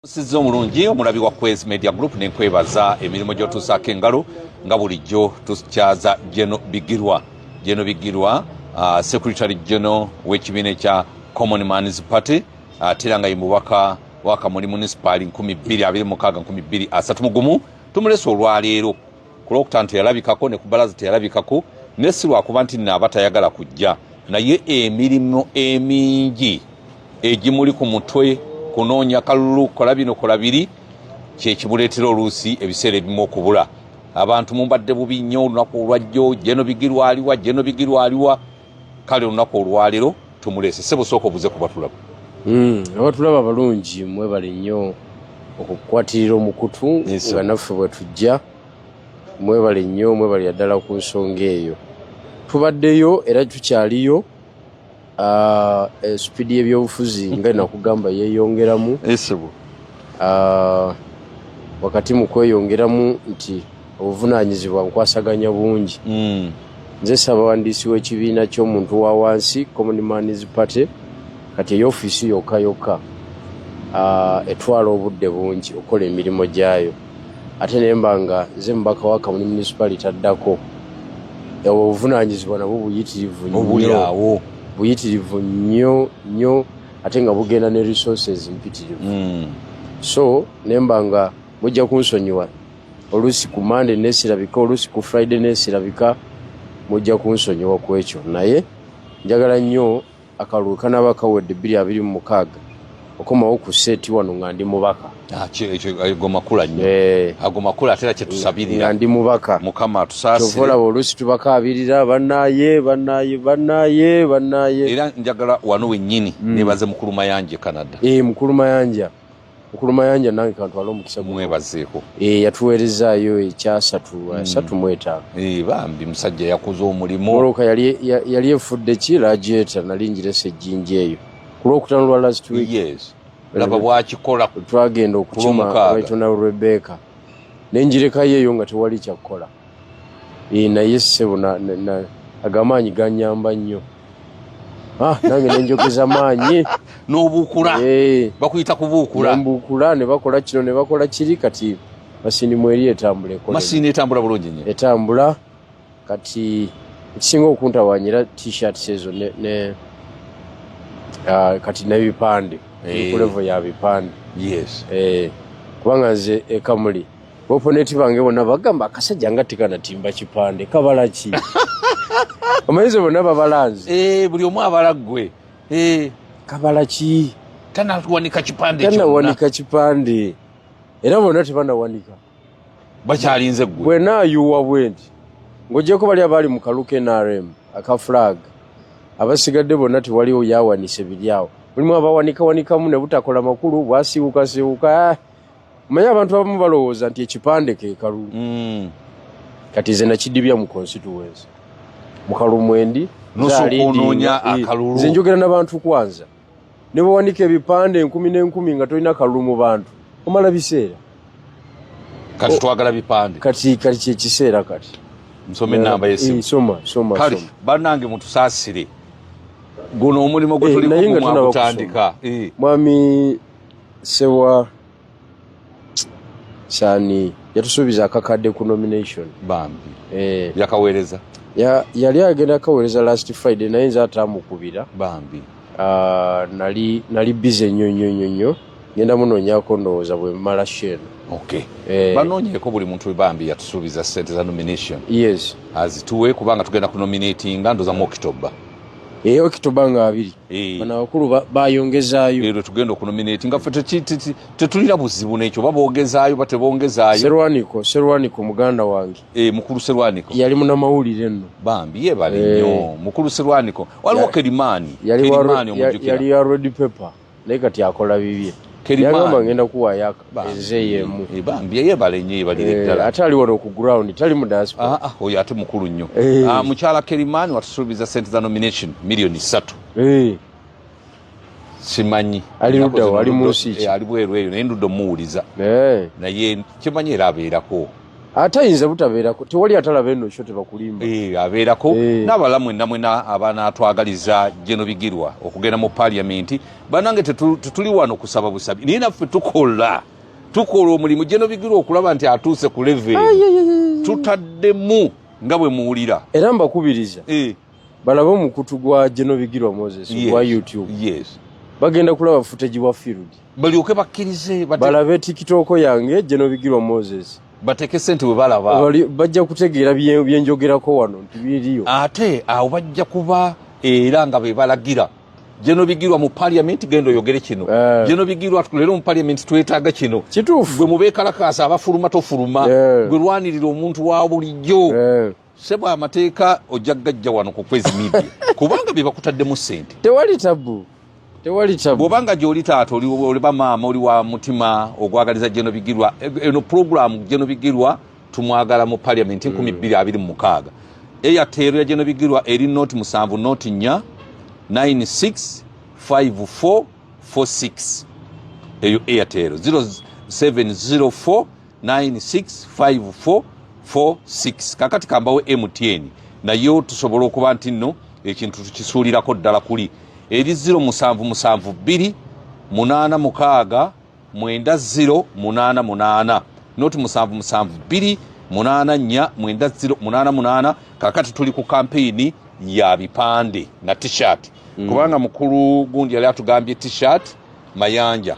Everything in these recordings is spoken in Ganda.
Sizzo omulungi omulabi wa Kwezi Media Group nenkwebaza emirimu gyotusaako engalo nga bulijjo tukyaza General Bigirwa Secretary General w'ekibiina ekya Common Man's Party ate nga ye mubaka wa Kamuli Municipal 2026 tumulese olwaleero ku Lwokutaano teyalabikako ne ku Bbalaza teyalabikako ne si lwakuba nti nno aba tayagala kujja naye emirimu emingi egimuli ku mutwe kunoonya kalulu kola bino kola biri kyekimuleetera oluusi ebiseera ebimu okubula abantu mumbadde bubi nnyo olunaku olwajjo General Bigirwa aliwa kale olunaku olwaleero tumuleese sebo sooka obuze ku batulaba abatulaba abalungi mwebale nnyo okukwatirira omukutu nga naffe bwe tujja mwebale nnyo mwebale ddala ku nsonga eyo tubaddeyo era tukyaliyo speed y'ebyobufuzi nga nakugamba yeeyongeramu wakati mu kweyongeramu nti obuvunaanyizibwa nkwasaganya bungi nze ssabawandiisi w'ekibiina ky'omuntu wa wansi Common Man's Party kati ey'ofiisi yokka etwala obudde bungi okola emirimu gyayo ate nemba nga nze mubaka wa Kamuli Municipality addako obuvunaanyizibwa nabwo buyitirivu nnyo ate nga bugenda ne resources mpitirivu so nemba nga mujja kunsonyiwa oluusi ku Monday nesirabika oluusi ku Friday nesirabika mujja kunsonyiwa ku ekyo naye njagala nnyo akalulu kanaba kawedde 2026 okomawo ku seeti wano nga ndi mubaka agomakula nnyo agomakula ate era kyetusabirira nga ndi mubaka mukama tusaasire tovolaba oluusi tubakaabirira bannaye era njagala wano wennyini nebaze mukulu Mayanja Canada mukulu Mayanja nange kantwala omukisa mwebazeeko yatuweerezaayo ekyasatu mwetaaga bambi musajja yakuza omulimu olwoka yali efudde ki lajeeta nali njiresa ejjinja eyo ku Lwokutaano lwa last week laba bwakikola twagenda okukima Raytona Rebecca nenjirekayo eyo nga tewali kyakukola naye ssebo agamaanyi ganyamba nnyo nange nenjogeza maanyi n'obuukula bakuyita kubuukula ne bakola kino ne bakola kiri kati masini mweri etambula masini etambula bulungi nnyo etambula kati ekisinga okuntawanyira t-shirt sezo ne kati n'ebipande kulevo ya bipande kubanga nze Kamuli oponenti bange bonna bagamba akasajja nga tikanatimba kipande kabala ki omayize bonna babalanze buli omu abala ggwe kabala ki tanawanika kipande era bonna tebanawanika bakyalinze ggwe bwenaayuwa bwenti ng'ogyeko bali abaali mu kaluka NRM aka flag abasigadde bonna tewaliwo yawanise biryawo mulimu abawanikawanikamu ne butakola makulu bwasiiwukasiiwuka manye abantu abamu balowooza nti ekipande ke kalulu kati ze nakidibya mu constituency mu Kalumwendi nze njogera n'abantu kwanza ne bawanika ebipande 10,000 nga tolina kalulu mu bantu omala biseera kati twagala bipande kati kyekiseera kati nsome ennamba y'essimu soma kale bannange mutusaasire guno omulimu gwe tuliko gutandika mwami sewa sani yatusuubiza akakadde ku nomination bambi yakaweereza yali agenda akaweereza last Friday naye nze atamukubira bambi nali busy nnyo ngenda munoonyako ndowooza bwe mmala sheno banoonyeeko buli muntu bambi yatusuubiza ssente za nomination azituwe kubanga tugenda kunominatinga ndoza mu October October nga 2 bana bakulu bayongezaayo ero tugenda okunominatinga ffe tetulira buzibu n'ekyo babongezaayo batebongezaayo Serwaniko muganda wange mukulu Serwaniko yali munamawulire nno bambi yebale nnyo mukulu Serwaniko waliwo Kerimani yali ya red paper naye kati akola bibye yagamba ngenda kuwaayo ezeyemu bambi yebale nnyo yebalire ddala ate ali wano ku ground tali mu diaspora oyo ate mukulu nnyo mukyala Kerimani watusuubiza sente za nomination million 3 simanyi ali ludda ali mu nsi ali bweru eyo naye ndudde omuwuliza naye kimanyi era abeerako atayinza butabeerako tewali atalaba eno kyo tebakulimba abeerako n'abalamu mwena abaana atwagaliza Jeno Bigirwa okugenda mu parliament banange tetuli wano kusaba busabi naye naffe tukola omulimu Jeno Bigirwa okulaba nti atuuse ku level tutaddemu nga bwe muwulira era mbakubiriza balaba omukutu gwa Jeno Bigirwa Moses gwa YouTube bagenda kulaba footage wa field balyoke bakkirize balabe TikTok yange Jeno Bigirwa Moses bateke sente we balaba bajja kutegeera byenjogerako wano nti biriyo ate awo bajja kuba era nga be balagira Jeno Bigirwa mu parliament gendo yogere kino Jeno Bigirwa tukulero mu parliament twetaaga kino kituufu gwe mubeekalakaasa abafuluma tofuluma gwe lwanirira omuntu wa bulijjo sebo amateeka ojja gajja wano ku Kwezi Media kubanga be bakutaddemu sente tewali tabu bwobanga gy'oli taata oli bamaama oli wa mutima ogwagaliza Jeno Bigirwa eno program Jeno Bigirwa tumwagala mu parliament 2026 Airtel ya Jeno Bigirwa eri note 7 note 4 965446 eyo Airtel 0704965446 kakati kambawe MTN nayo tusobola okuba nti nno ekintu tukisuulirako ddala kuli eri 0772 886 9088 noti 0772 884 9088 kakati tuli ku campaign ya bipande na t-shirt kubanga mukulu gundi yali atugambye t-shirt mayanja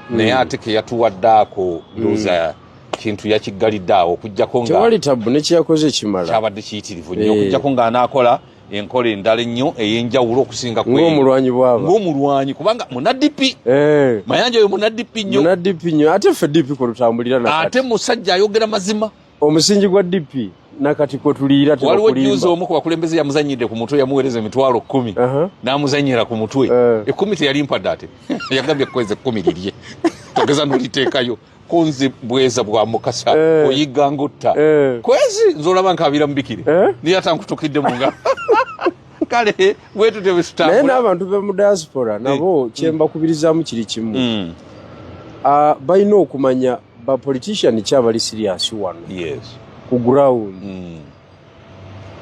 naye ate ke yatuwaddaako ndoza kintu yakigaliddawo okujjako nga tewali tabu nekiyakoze kimala kyabadde kiyitirivu nnyo okujjako nga anaakola enkola endala ennyo ey'enjawulo okusinga ng'omulwanyi bwaba ng'omulwanyi kubanga munadipi mayanja oyo munadipi nnyo ate ffe dipi kwe tutambulira nakati ate musajja ayogera mazima omusingi gwa dipi nakati kwe tuliira waliwo juuzi omu ku bakulembeze yamuzanyidde ku mutwe yamuweereza emitwalo 10 n'amuzanyira ku mutwe 10 teyali mpadde ate yagambye kwezi 10 lirye togeza noliteekayo konzi bweza bwa mukasa oyiga ngutta kwezi nzolaba nkabira mubikire niye atankutukidde munga kale wetu tebitutambula naye n'abantu be mu diaspora nabo kyembakubirizamu kiri kimu balina okumanya ba politician kyabali serious wano ku ground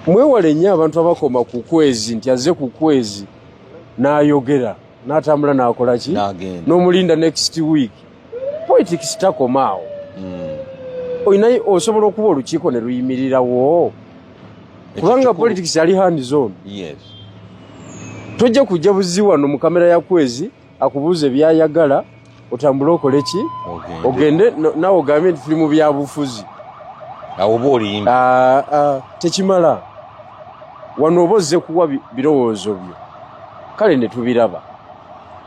mwewale nnyo abantu abakoma ku kwezi nti azze ku kwezi n'ayogera n'atambula n'akola ki n'omulinda next week politics takomaawo oyinaye osobola okuba olukiiko ne luyimirirawo kubanga politics ali hand zone tojja kujja buzi wano mu kamera ya kwezi akubuuza ebyayagala otambule okole ki ogende nawe ogambye nti tuli mu byabufuzi awo oba oliyimba tekimala wano oba ozze kuwa birowoozo byo kale ne tubiraba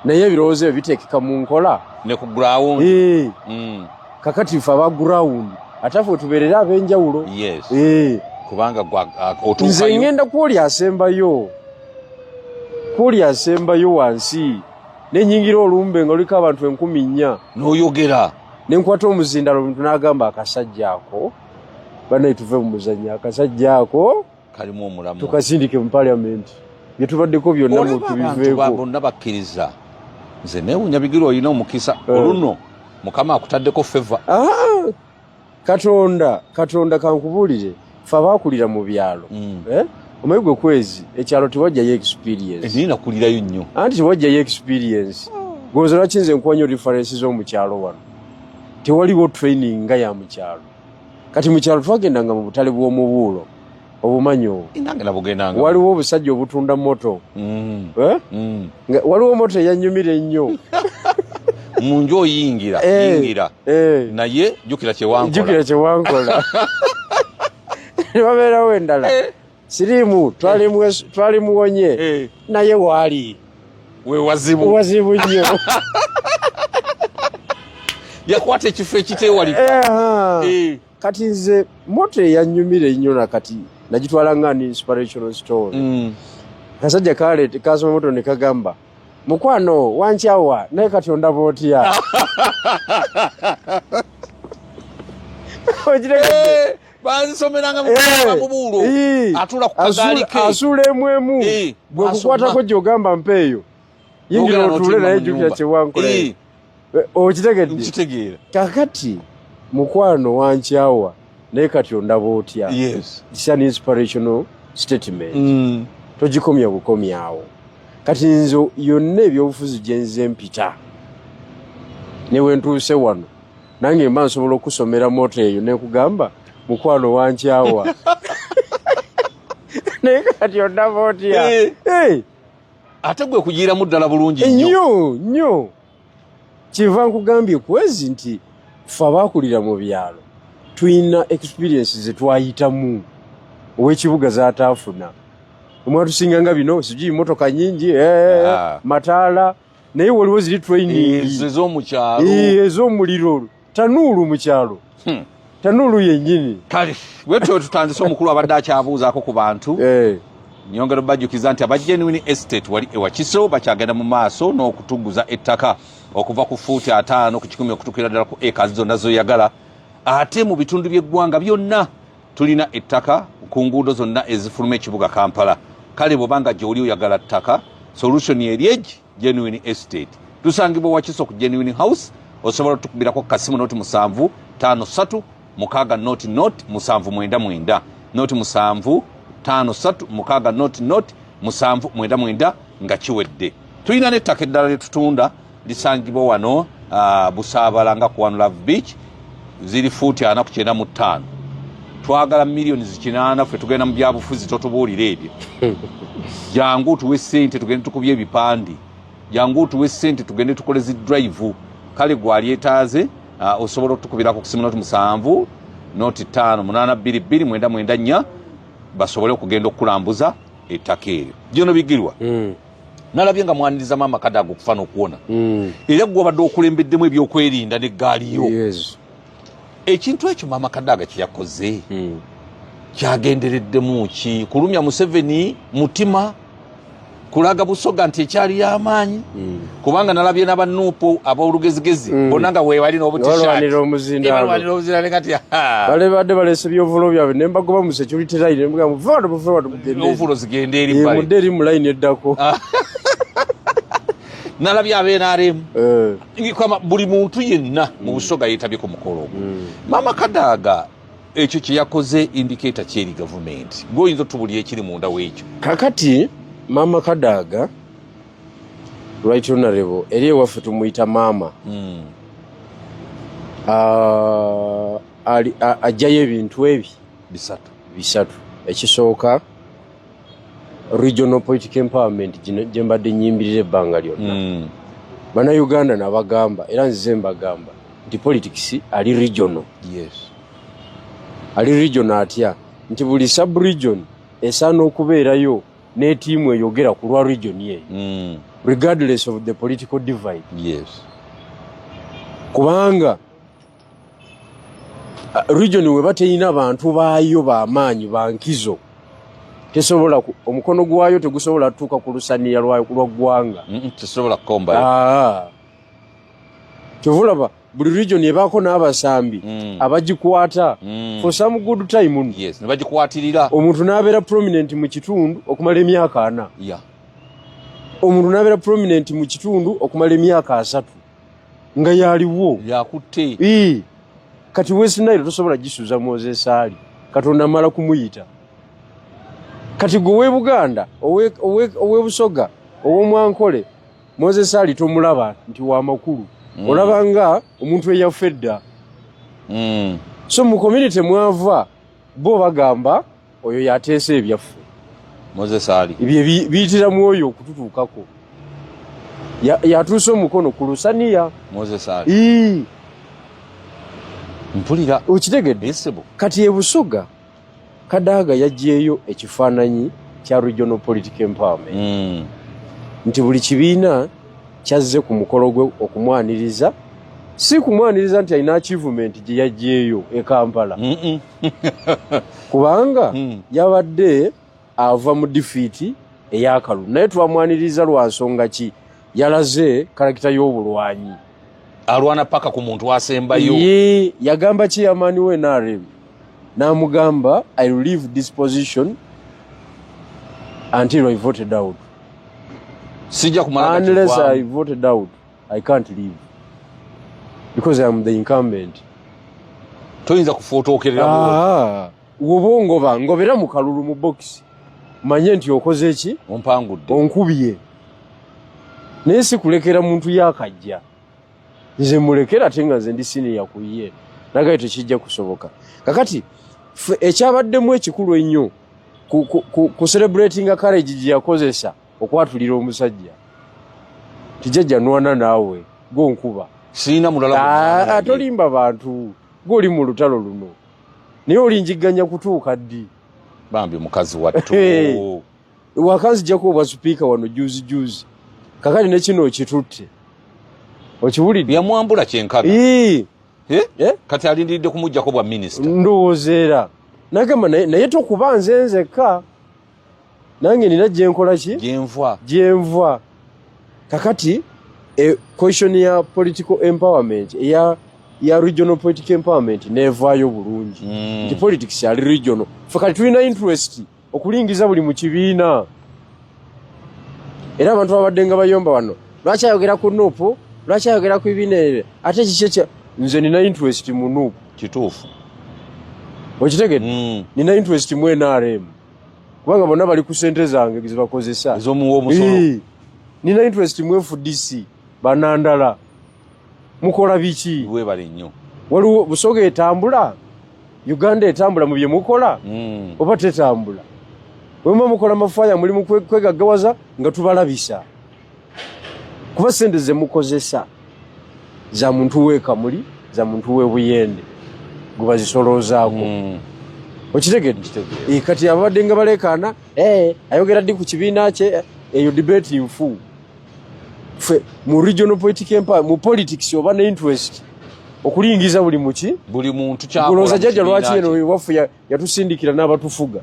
naye ebirowoozo ebyo biteekeka mu nkola ne ku ground kakati ffe aba ground ate ffe tubeerera ab'enjawulo kubanga nze ngenda kwoli asembayo wansi nenyingira olumbe nga luliko abantu 4,000 n'oyogera nenkwata omuzindalo omuntu n'agamba akasajja ako banaye tuve mu muzannya akasajja ako kalimu omulamu tukasindike mu parliament bye tubaddeko byonna tubiveeko bonna bakkiriza nze neewunya Bigirwa olina omukisa oluno mukama akutaddeko feva katonda kankubuulire fe abaakulira mu byalo omanyi gwe kwezi ekyalo tewajjayo experience ninakulirayo nnyo anti tewajjayo experience gonza lwaki nze nkuwanyo difference z'omukyalo wano tewaliwo training nga ya mukyalo kati mukyalo twagendanga mu butale bw'omubuulo obumanyi obwo waliwo obusajja obutunda moto waliwo moto eyanyumira ennyo munju oyingira naye jjukira kyewankola nebabeerawo endala siriimu twali muwonye naye waali wazibu nnyo yakwata ekifo ekitewalika kati nze moto eyanyumira ennyo nakati nagitwala nga ni inspirational story kasajja kasoma moto ne kagamba mukwano wankyawa naye kati ondaba otya bansomeranga mubuulo atula ku kagaali ke asuula emu bwe kukwatako gy'ogamba mpeeyo yingira otuule naye jjukira kyewankola okitegedde nkitegeera kakati mukwano wankyawa naye kati ondaba otya. Yes. It's an inspirational statement. Togikomya bukomyawo. Kati nzo yonna ebyobufuzi gye nze mpita ne we ntuuse wano nange mba nsobola okusomera moto eyo ne kugamba mukwano wankyawa. Naye kati ondaba otya. Ate gwe kugiiramu ddala bulungi nnyo. Kiva nkugambye kwezi nti ffe abaakulira mu byalo tulina experience ze twayitamu ow'ekibuga zaataafuna. Omwatusinga nga bino sijui motoka nyingi mataala naye waliwo ziri training ez'omukyalo ez'omuliro tanuulu mu kyalo. Tanuulu yennyini. Kale bwetyo tutandise omukulu abadde akyabuuzaako ku bantu. Nyongera bajjukiza nti aba Genuine Estate wali ewakiso bakyagenda mu maaso n'okutuguza ettaka okuva ku fuuti 5 ku 10 okutuukira ddala ku eka zonna zoyagala. Ate mu bitundu by'eggwanga byonna tulina ettaka ku nguudo zonna ezifuluma ekibuga Kampala. Kale bw'obanga gy'oli oyagala ttaka solution eryeji Genuine Estate. Tusangibwa wakiso ku Genuine House. Osobola otukubirako kasimu noti 7 53 mukaga noti 799 noti 7 53 mukaga noti 799 nga kiwedde. Tulina n'ettaka eddala lyetutunda lisangibwa wano Busaabala nga ku One Love Beach ziri fuuti 495. Twagala millions 8 ffe tugenda mu byabufuzi totubuulira ebyo. Jangu tuwe ssente tugende tukubye ebipande. Jangu tuwe ssente tugende tukole zi drive. Kale gwali etaaze osobola otukubirako ku simu noti 7 noti 5 822 basobole okugenda okukulambuza ettaka eryo. Gyono bigirwa. Nalabye nga mwaniriza Maama Kadaga okufana okuwona. Era gwe obadde okulembeddemu ebyokwerinda n'eggaali yo. Ekintu ekyo Maama Kadaga kye yakoze kyagendereddemu ki? Kulumya Museveni mutima, kulaga Busoga nti ekyali y'amaanyi, kubanga nalabye n'abannuupu ab'olugezigezi bonna nga weebali n'obutishaati balwanira omuzindaalo kati bale badde balese byovulo byabwe ne mbagoba mu security line ne mugamba forward ovulo zigende eri bbali mudde eri mu line eddako. Nalabye NRM ngikama buli muntu yenna mu Busoga yeetabye ku mukolo ogwo. Maama Kadaga ekyo kye yakoze indicator kyeri government. Goyinza tubuli ekiri munda w'ekyo. Kakati Maama Kadaga right honorable eri ewaffe tumuyita maama. Ajjayo ebintu ebi bisatu. Ekisooka regional political empowerment gye mbadde nyimbirira ebbanga lyonna. Bannayuganda nabagamba era nzize mbagamba nti politics ali regional. Ali regional atya nti buli sub region esaana okubeerayo ne tiimu eyogera ku lwa region yeyo regardless of the political divide. Kubanga region we bateyina bantu baayo b'amaanyi bankizo tesobola omukono gwayo tegusobola tuuka ku lusaniya lwayo ku lwa ggwanga. Tesobola kukomba. Kyovulaba buli region ebaako n'abasambi abagikwata for some good time. Ne bagikwatirira. Omuntu n'abeera prominent mu kitundu okumala emyaka 4. Omuntu n'abeera prominent mu kitundu okumala emyaka 3 nga yaliwo yakutte. Kati West Nile tosobola gisuuza Moses Ali Katonda amala kumuyita. Kati gwe Buganda owe Busoga ow'Omwankole Moses Ali tomulaba nti wa makulu. Olabanga omuntu eyafedda. So mu community mwava bo bagamba oyo yateesa ebyaffe. Moses Ali ebyo biyitira mwoyo okututuukako. Yatuuse omukono ku lusaniya Moses Ali. Mpulira okitegedde. Kati e Busoga Kadaga yaggyeyo ekifaananyi kya regional political empowerment. Nti buli kibiina kyazze ku mukolo gwe okumwaniriza, si kumwaniriza nti alina achievement gye yaggyeyo e Kampala. Kubanga yabadde ava mu defeat ey'akalulu naye twamwaniriza lwa nsonga ki? Yalaze karakita y'obulwanyi. Alwana paka ku muntu asembayo. Yagamba chairman we NRM n'amugamba I will leave this position until I voted out. Sija kumala unless I voted out I can't leave because I am the incumbent. toyinza kufotookerera woba ngobera mu kalulu mu box manye nti okoze eki ompangudde onkubye naye si kulekera muntu yakajja nze mulekera ate nga nze ndi siniya kuye nagaye tekijja kusoboka kakati ekyabaddemu ekikulu ennyo ku celebrating courage gye yakozesa okwatulira omusajja tijjajja nwana naawe gonkuba sirina mulala tolimba bantu goli mu lutalo luno naye olinjiganya kutuuka ddi bambi mukazi wattu wakanzijjako obwa supiika wano juzi kakati nekino okitutte okiwulidde yamwambula kyenkana kati alindiridde kumuggyako bwa minisita ndowoozeera nagamba naye tokuba nze nzekka nange nina gyenkola ki gyenva kakati question ya political empowerment ya regional political empowerment nevaayo bulungi nti politics ali regional fe kati tulina interest okulingiza buli mu kibiina era abantu babadde nga bayomba wano lwaki ayogera ku nuupu lwaki ayogera ku bibiina ate kiki nze nina interest mu nuupu kituufu okitegedde nina interest mu NRM kubanga bonna bali ku sente zange zibakozesa ez'omuwa omusolo nina interest mu FDC banandala mukola biki webale nnyo waliwo Busoga etambula Uganda etambula mu bye mukola oba tetambula wema mukola mafaya muli mu kwegaggawaza nga tubalabisa kuba sente ze mukozesa za muntu wekamuli za muntu webuyende guba zisoloozaako okitegedde kati abadde nga balekaana ayogera ddi ku kibiina kye eyo debate nfu fe mu regional political empire mu politics oba ne interest okulingiza buli muki buli muntu kyakola jjajja lwaki eno wafu yatusindikira n'abatufuga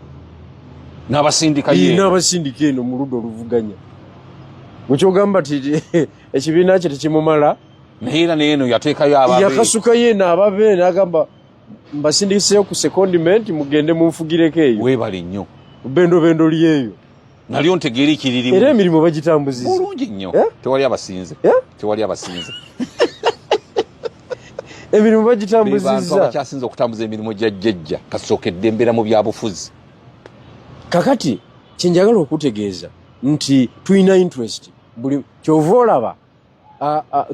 n'abasindika eno mu ludda oluvuganya mukyogamba ti ekibiina kye tekimumala naye era neeno yateekayo ababe yakasuka yeeno ababe n'agamba mbasindikiseyo ku secondment mugende munfugireko eyo weebale nnyo bendo lyeyo nalyo ntegeera ekiririmu era emirimu bagitambuziza bulungi nnyo tewali abasinze emirimu bagitambuzizza bakyasinza okutambuza emirimu gya jjajja kasookedde embeera mu byabufuzi kakati kyenjagala okutegeeza nti tulina interest buli kyova olaba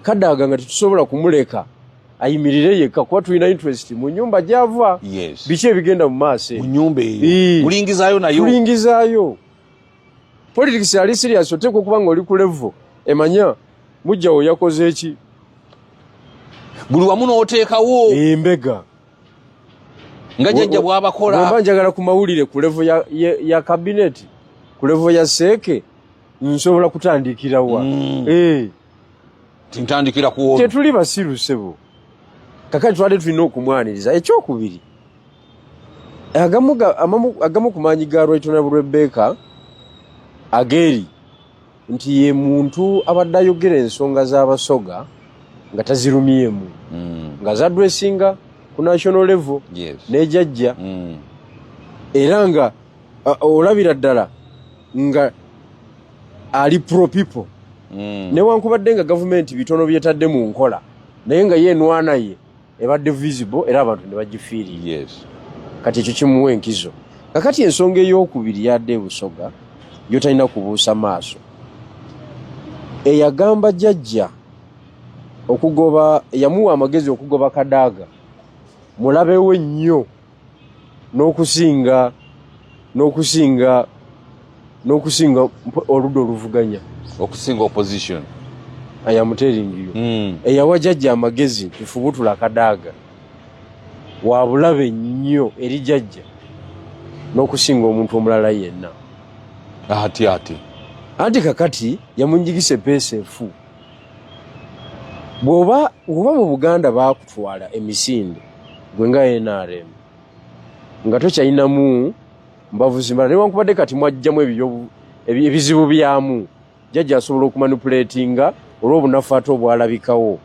Kadaga nga tetusobola kumuleka ayimirire yekka kuba tulina interest mu nyumba gyava biki ebigenda mu maaso mu nyumba eyo tulingizaayo politics ali serious oteekwa okuba nga oli ku level emanya mujjawo yakoze eki buli wamu n'oteekawo embega nga jjajja bw'abakola bwemba njagala ku mawulire ku level ya cabinet ku level ya seeke nsobola kutandikirawa tintandikira kuwo tetuli basiru sebo kakati twali tulina okumwaniriza ekyokubiri agamu ku maanyi ga Right Honorable Rebecca Ageri nti ye muntu abadde ayogera ensonga z'abasoga nga tazirumyemu nga zadressinga ku national level n'ejjajja era nga olabira ddala nga ali pro people newankubadde nga gavumenti bitono byetadde mu nkola naye nga ye enwana ye ebadde visible era abantu ne bagifiirira kati ekyo kimuwa enkizo kakati ensonga ey'okubiri yadde Busoga yo talina kubuusa maaso eyagamba jjajja okugoba yamuwa amagezi okugoba Kadaga mulabe we nnyo n'okusinga oludda oluvuganya okusinga opposition I am telling you eyawa jjajja amagezi tufubutula Kadaga wabulabe nnyo eri jjajja n'okusinga omuntu omulala yenna ati kakati yamunjigisa epeesa enfu bw'oba mu Buganda baakutwala emisinde gwe nga NRM nga tokyalinamu mbavu zimala newankubadde kati mwajjamu ebizibu byamu jjajja asobola okumanipulatinga olw'obunafu ate obwalabikawo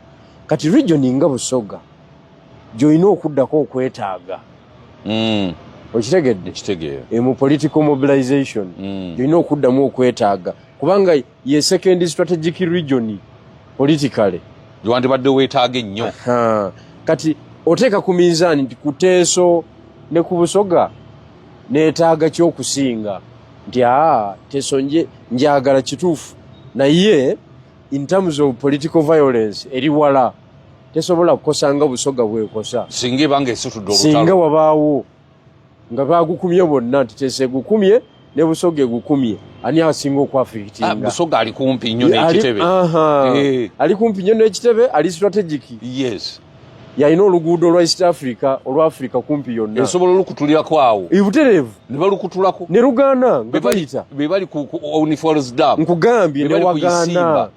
kati region nga Busoga gy'olina okuddako okwetaaga okitegedde mu political mobilization gy'olina okuddamu okwetaaga kubanga ye second strategic region politically wandibadde weetaaga ennyo kati oteeka ku minzaani nti ku Teeso ne ku Busoga neetaaga ky'okusinga nti Teeso njagala kituufu naye in terms of political violence eri wala tesobola kukosanga Busoga bwekosa singa ebanga esitudde olutalo singa wabaawo nga bagukumye bonna nti Teeso egukumye ne Busoga egukumye ani asinga okwafiitinga Busoga ali kumpi nnyo n'ekitebe ali kumpi nnyo n'ekitebe ali strategic yes yalina oluguudo olwa East Africa olwa Africa kumpi yonna esobola olukutulirako awo ibutereevu ne balukutulako ne Luganda nga bayita be bali ku Uniforms Dam nkugambye ne wagaana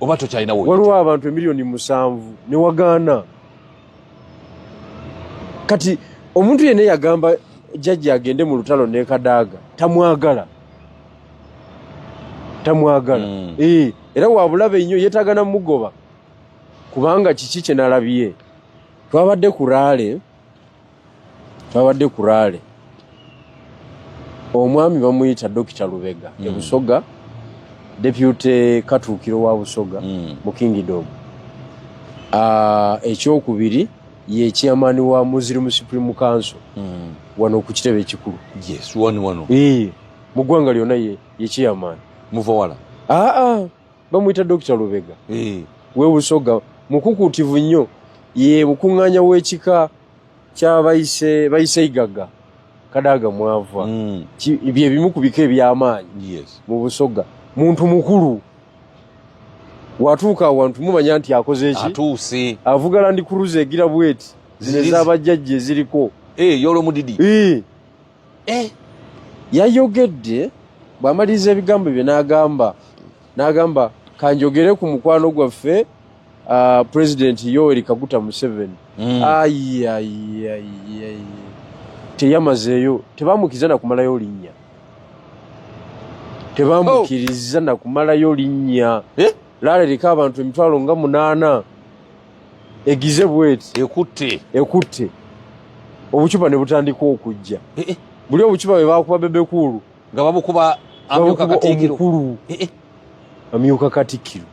oba tokyalina waliwo abantu emiliyoni 7 ne wagaana kati omuntu yenna yagamba jjajja agende mu lutalo ne Kadaaga tamwagala era wabulabe nnyo yeetagana mugoba kubanga kiki kye nalabye twabadde ku Raale omwami bamuyita Dr. Lubega e Busoga deputy Katuukiro wa Busoga mu Kingdom ekyokubiri ye chairman wa Muslim Supreme Council wano ku kitebe ekikulu yes wano mu ggwanga lyonna ye chairman muva wala bamuyita Dr. Lubega we Busoga mukukutivu nnyo ye bukuŋŋaanya w'ekika ky'abayise Igaga Kadaaga mwava bye bimu ku bika eby'amaanyi mu Busoga muntu mukulu watuuka awantu mumanya nti akoze eki atuuse avuga Land Cruiser egira bweti zine z'abajjajja eziriko yolo mudidi yayogedde bw'amaliriza ebigambo bye n'agamba kanjogere ku mukwano gwaffe President Yoweri Kaguta Museveni teyamazeeyo tebamukiza na kumalayo linnya tebamukiriza na kumalayo linnya Laale eriko abantu 8,000 egize bweti ekutte obucupa ne butandika okujja buli obucupa bwe bakuba Bebekulu nga babukuba amyuka Katikkiro amyuka Katikkiro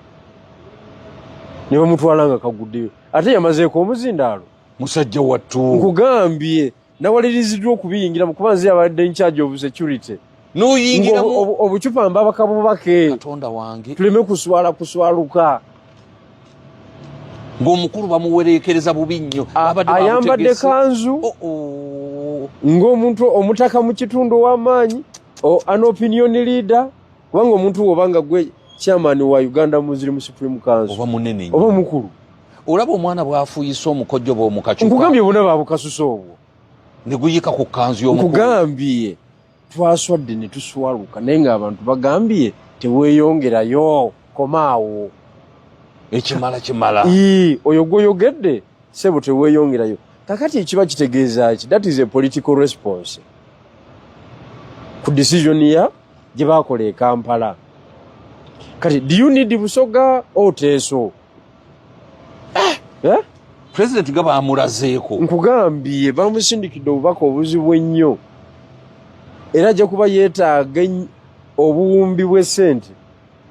ne bamutwala nga kaguddeyo ate yamazeeko omuzindaalo musajja wattu nkugambye nawaliriziddwa okubiyingiramu kuba nze yabadde in charge of security n'oyingiramu obucupa mbabaka bubake Katonda wange tuleme kuswaluka ng'omukulu bamuwerekereza bubi nnyo ayambadde kanzu ng'omuntu omutaka mu kitundu ow'amaanyi an opinion leader kubanga omuntu wobanga gwe chairman wa Uganda Muslim Supreme Council oba munene oba mukulu olaba omwana bw'afuuyisa omukojjo bw'omukacuka nkugambye bonna babukasusa obwo ne guyika ku kanzu y'omukulu nkugambye twaswadde ne tuswaluka naye ng'abantu bagambye teweeyongerayo komaawo ekimala oyo gwoyogedde sebo teweeyongerayo kakati ekiba kitegeeza ki that is a political response ku decision gye baakola e Kampala kati do you need Busoga or Teeso president nga baamulazeeko nkugambye bamusindikidde obubaka obuzibu ennyo era ajja kuba yeetaaga obuwumbi bw'essente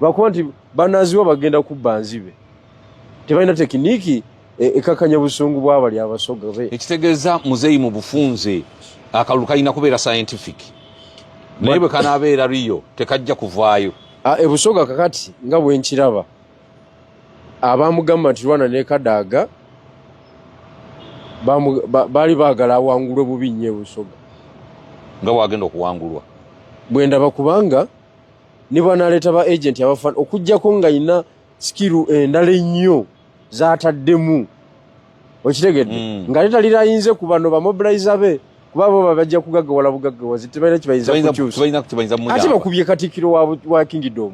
bakuba nti banaziwa bagenda kubba nzibe tebalina tekiniiki ekakanya busungu bw'abali Abasoga ekitegeeza muzeeyi mu bufunze akalulu kalina kubeera scientific naye bwe kanaabeera riyo tekajja kuvaayo Busoga kakati nga bwe nkiraba abamugamba nti Rwanda ne Kadaaga baali baagala awangulwe bubi nnyo Busoga nga bwagenda okuwangulwa bwe ndaba kubanga ne banaleeta ba agent abafaana okuggyako nga yina skiru endala ennyo zaataddemu okitegedde ng'aleeta lirayinze ku bano bamobiliza be kuba bo bajja kugaggawala bugaggawazi tebalina kibayinza kukyusa ate bakubye Katikkiro wa Kingdom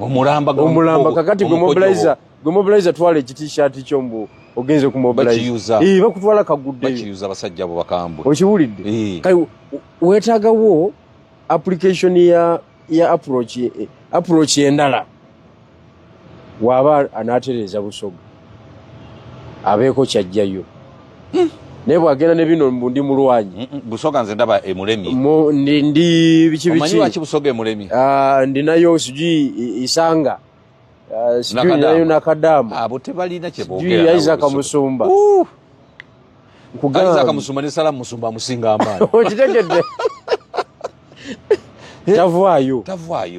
omulamba kakati gwe mobiliza twala ekiti-shirt kyombu ogenze ku mobiliza bakutwala kaguddeyo abasajja abo bakambwe okiwulidde kale weetaagawo application ya approach endala waaba anaatereeza Busoga abeeko kyajjayo naye bwagenda ne bino mbu ndi mulwanyi Busoga nze ndaba emulemi ndi biki omanyi lwaki Busoga emulemi ndinayo sijui Isanga sijui nayo Nakadamu abo tebalina kye boogera Isaac Musumba Isaac Musumba ne Salam Musumba musinga amaanyi. Okitegedde.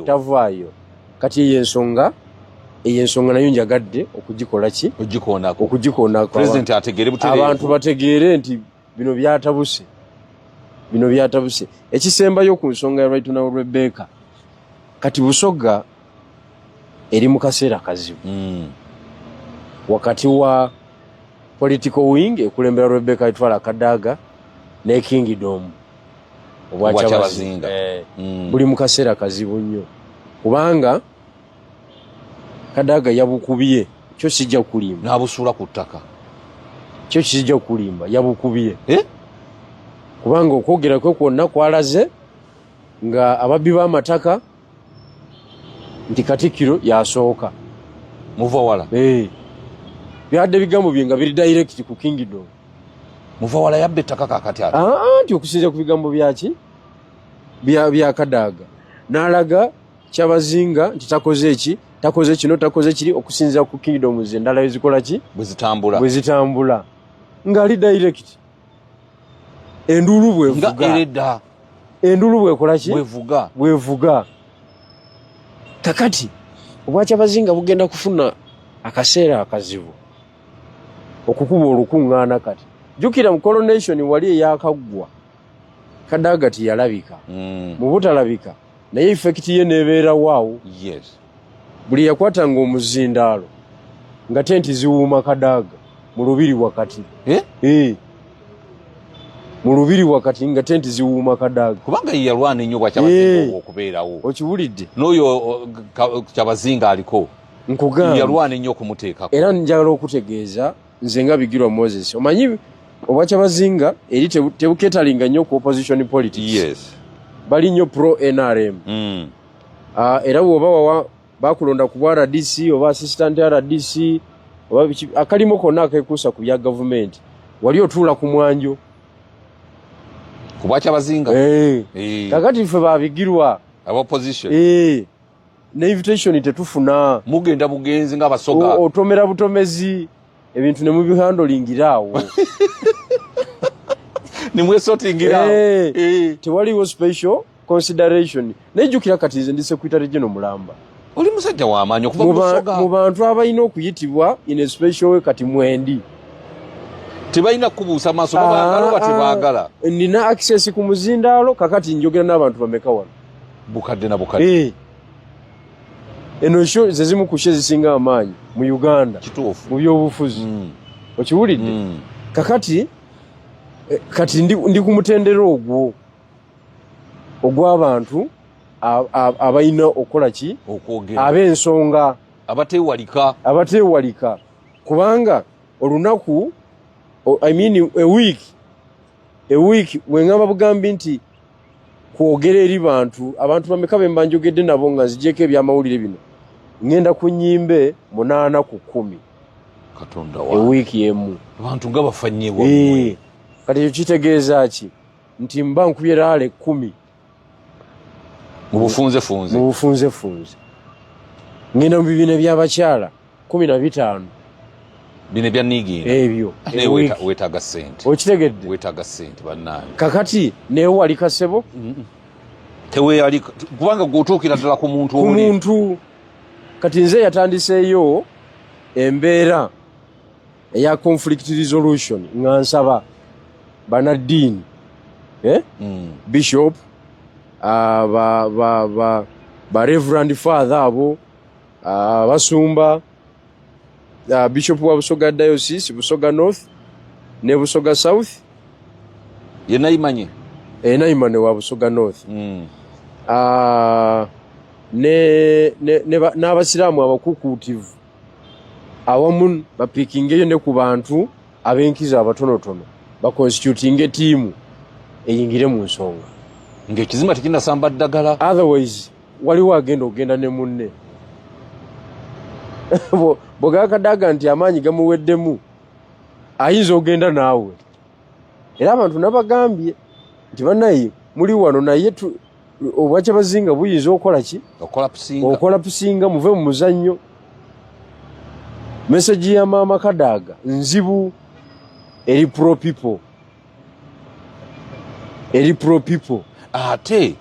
Tavaayo. Kati eyensonga nayo njagadde okugikola ki? Okugikoonako. President ategeere butereevu. Abantu bategeere nti bino byatabuse. Ekisembayo ku nsonga ya Right Honourable Rebecca. Kati Busoga eri mu kaseera kazibu. Wakati wa political wing ekulembera Rebecca itwala Kadaga ne Kingdom. Obwachabazinga. Buli mu kaseera kazibu nnyo. Kubanga Kadaga yabukubye kyo sijja kulimba. N'abusuula ku ttaka. Kyo sijja kulimba yabukubye. Kubanga okwogera kwe kwonna kwalaze nga ababbi b'amataka nti Katikkiro yasooka. Muvawala. Byadde bigambo bye nga biri direct ku Kingdom. Muvawala yabbe ettaka kakati ate. Nti okusinza ku bigambo byaki? Bya Kadaga. N'alaga Kyabazinga nti takoze kino takoze kiri okusinza ku Kingdom ze ndala ezikola ki? Bwe zitambula. Ngali direct. Endulu bwevuga. Nga ereda. Endulu bwekola ki? Bwevuga. Kakati Obwakyabazinga bugenda kufuna akaseera akazibu okukuba olukuŋŋaana kati. Jukira mu coronation wali eyakaggwa Kadaga tiyalabika. Mu butalabika naye effect ye nebeera waawo. Buli yakwatanga omuzindaalo nga tenti ziwuuma Kadaga mu lubiri wakati. Mu lubiri wakati nga tenti ziwuuma Kadaga. Kubanga yalwana ennyo Bwakyabazinga okubeerawo. Okiwulidde? N'oyo Kyabazinga aliko. Nkugamba. Yalwana ennyo okumuteekako. Era njagala okutegeeza nze nga Bigirwa Moses. Omanyi Obwakyabazinga eri tebuketalinga nnyo ku opposition politics. Bali nnyo pro NRM. Era bw'oba bakulonda ku RDC oba assistant RDC oba akalimo konna akekuusa ku bya gavumenti wali otuula ku mwanjo ku Bwakyabazinga. Kakati ffe Babigirwa opposition ne invitation tetufuna. Mugenda bugenzi ng'abasoga. Otomera butomezi ebintu ne mubihandolingiraawo. Nimwesotingiraawo. Tewaliwo special consideration. Nejjukira kati nze ndi Secretary General Mulamba. Oli musajja w'amaanyi okuva mu Busoga. Mu bantu abalina okuyitibwa in a special way kati mwendi. Tebalina kubuusa maaso babaagala oba tebaagala. Nina access ku muzindaalo kakati njogera n'abantu bameka wano. Bukadde na bukadde. Eno sho zezimu ku zisinga amaanyi mu Uganda. Kituufu. Mu byobufuzi. Okiwulidde? Kakati kati ndi ku mutendero ogw'abantu abalina okukola ki? Okwogera. Ab'ensonga. Abateewalika. Kubanga olunaku a week wengamba bugambi nti kwogera eri abantu bameka be mbanjogedde nabo nga nzigyeko ebyamawulire bino ngenda ku nnyimbe 8 ku 10. Katonda wa. Week yemu. Abantu nga bafa nnyo wammwe. Kati ekyo kitegeeza ki? Nti mba nkubye laale 10. Mu bufunzefunze. Ngenda mu bibina by'abakyala 15. Bino bya Niigiina. Ebyo. Weetaaga ssente. Okitegedde? Weetaaga ssente bannange. Kakati neewalika ssebo? Teweeyalika kubanga gw'otuukira ddala ku muntu oli. Ku muntu. Kati nze yatandiseeyo embeera eya conflict resolution nga nsaba banaddiini Bishop ba Reverend Father abo basumba Bishop wa Busoga Diocese Busoga North ne Busoga South ye nayimanye nayimane wa Busoga North n'abasiraamu abakukuutivu awamu bapikingeyo ne ku bantu ab'enkizo abatonotono baconstitutinga ettiimu eyingire mu nsonga ng'ekizimba tekinnasamba ddagala. Otherwise waliwo ogenda ne munne bw'ogaba Kadaga nti amaanyi gamuweddemu ayinza ogenda naawe. Era abantu nabagambye nti bannaye muli wano naye Obwakyabazinga buyinza okola ki? Okola pusinga muve mu muzannyo. Message ya maama Kadaga nzibu eri pro people ate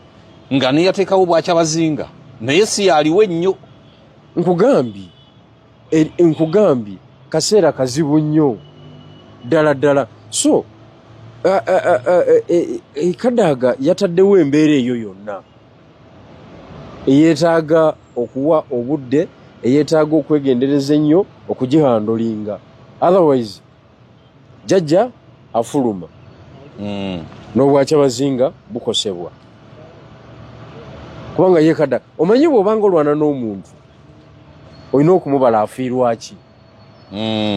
nga neyateekawo bwakyabazinga naye si yaliwo ennyo. Nkugambye kaseera kazibu nnyo ddala. So Kadaga yataddewo embeera eyo yonna eyeetaaga okuwa obudde, eyeetaaga okwegendereza ennyo okugihandolinga, otherwise jajja afuluma n'obwakyabazinga bukosebwa. Kubanga ye Kadaga omanyi bw'obanga olwana n'omuntu olina okumubala afiirwa ki,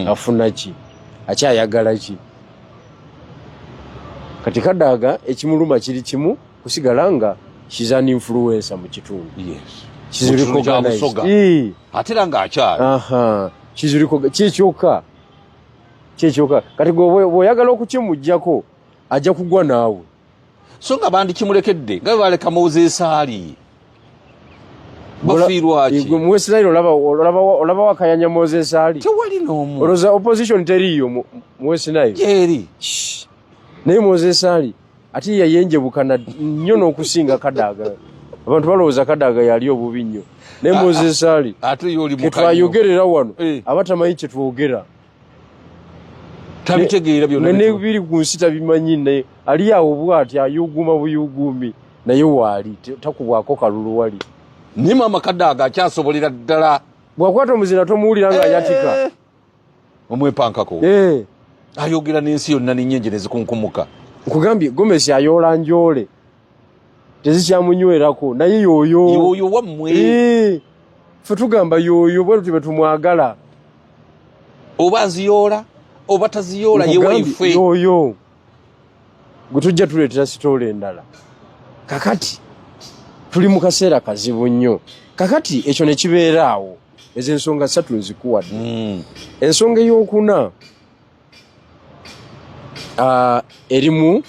afuna ki, akyayagala ki. Kati Kadaga ekimuluma kiri kimu, kusigala nga she's an influencer mu kitundu. Yes. She's recognized. Atera nga akyali. She's recognized. Kyekyoka. Kati bw'oyagala okukimuggyako ajja kugwa naawe. So nga bandi kimulekedde nga baleka Moses ali. Bafiirwa ki? Mu Israel olaba wakayanya Moses ali. Tewali n'omu. Oloza opposition teriyo mu Israel. Yeri. Naye Moses ali ati yayenjebukana nnyo n'okusinga Kadaga. Abantu balowooza Kadaga yali obubi nnyo. Naye Moses ali ate yoli mukanyo. Ketwayogerera wano abatamanyi kye twogera. Tabitegeera byonna. Ne biri ku nsi tabimanyi naye ali awo bw'ati ayuguma buyugumi naye waali takubwako kalulu wali. Ni mama Kadaga akyasobolera ddala. Bwakwata omuzira tomuwulira nga yatika. Omwepankako. Ayogera n'ensi yonna n'ennyenje ne zikunkumuka. Nkugambye Gomesi ayoola njoole tezikyamunywerako naye yooyo wammwe. Ffe tugamba yooyo bwe tuti tumwagala. Oba aziyoola oba taziyoola ye waife. Yooyo gwe tujja tuleetera sitoole endala. Kakati tuli mu kaseera kazibu nnyo. Kakati ekyo ne kibeeraawo. Ezo ensonga ssatu nzikuwadde. Ensonga ey'okuna erimu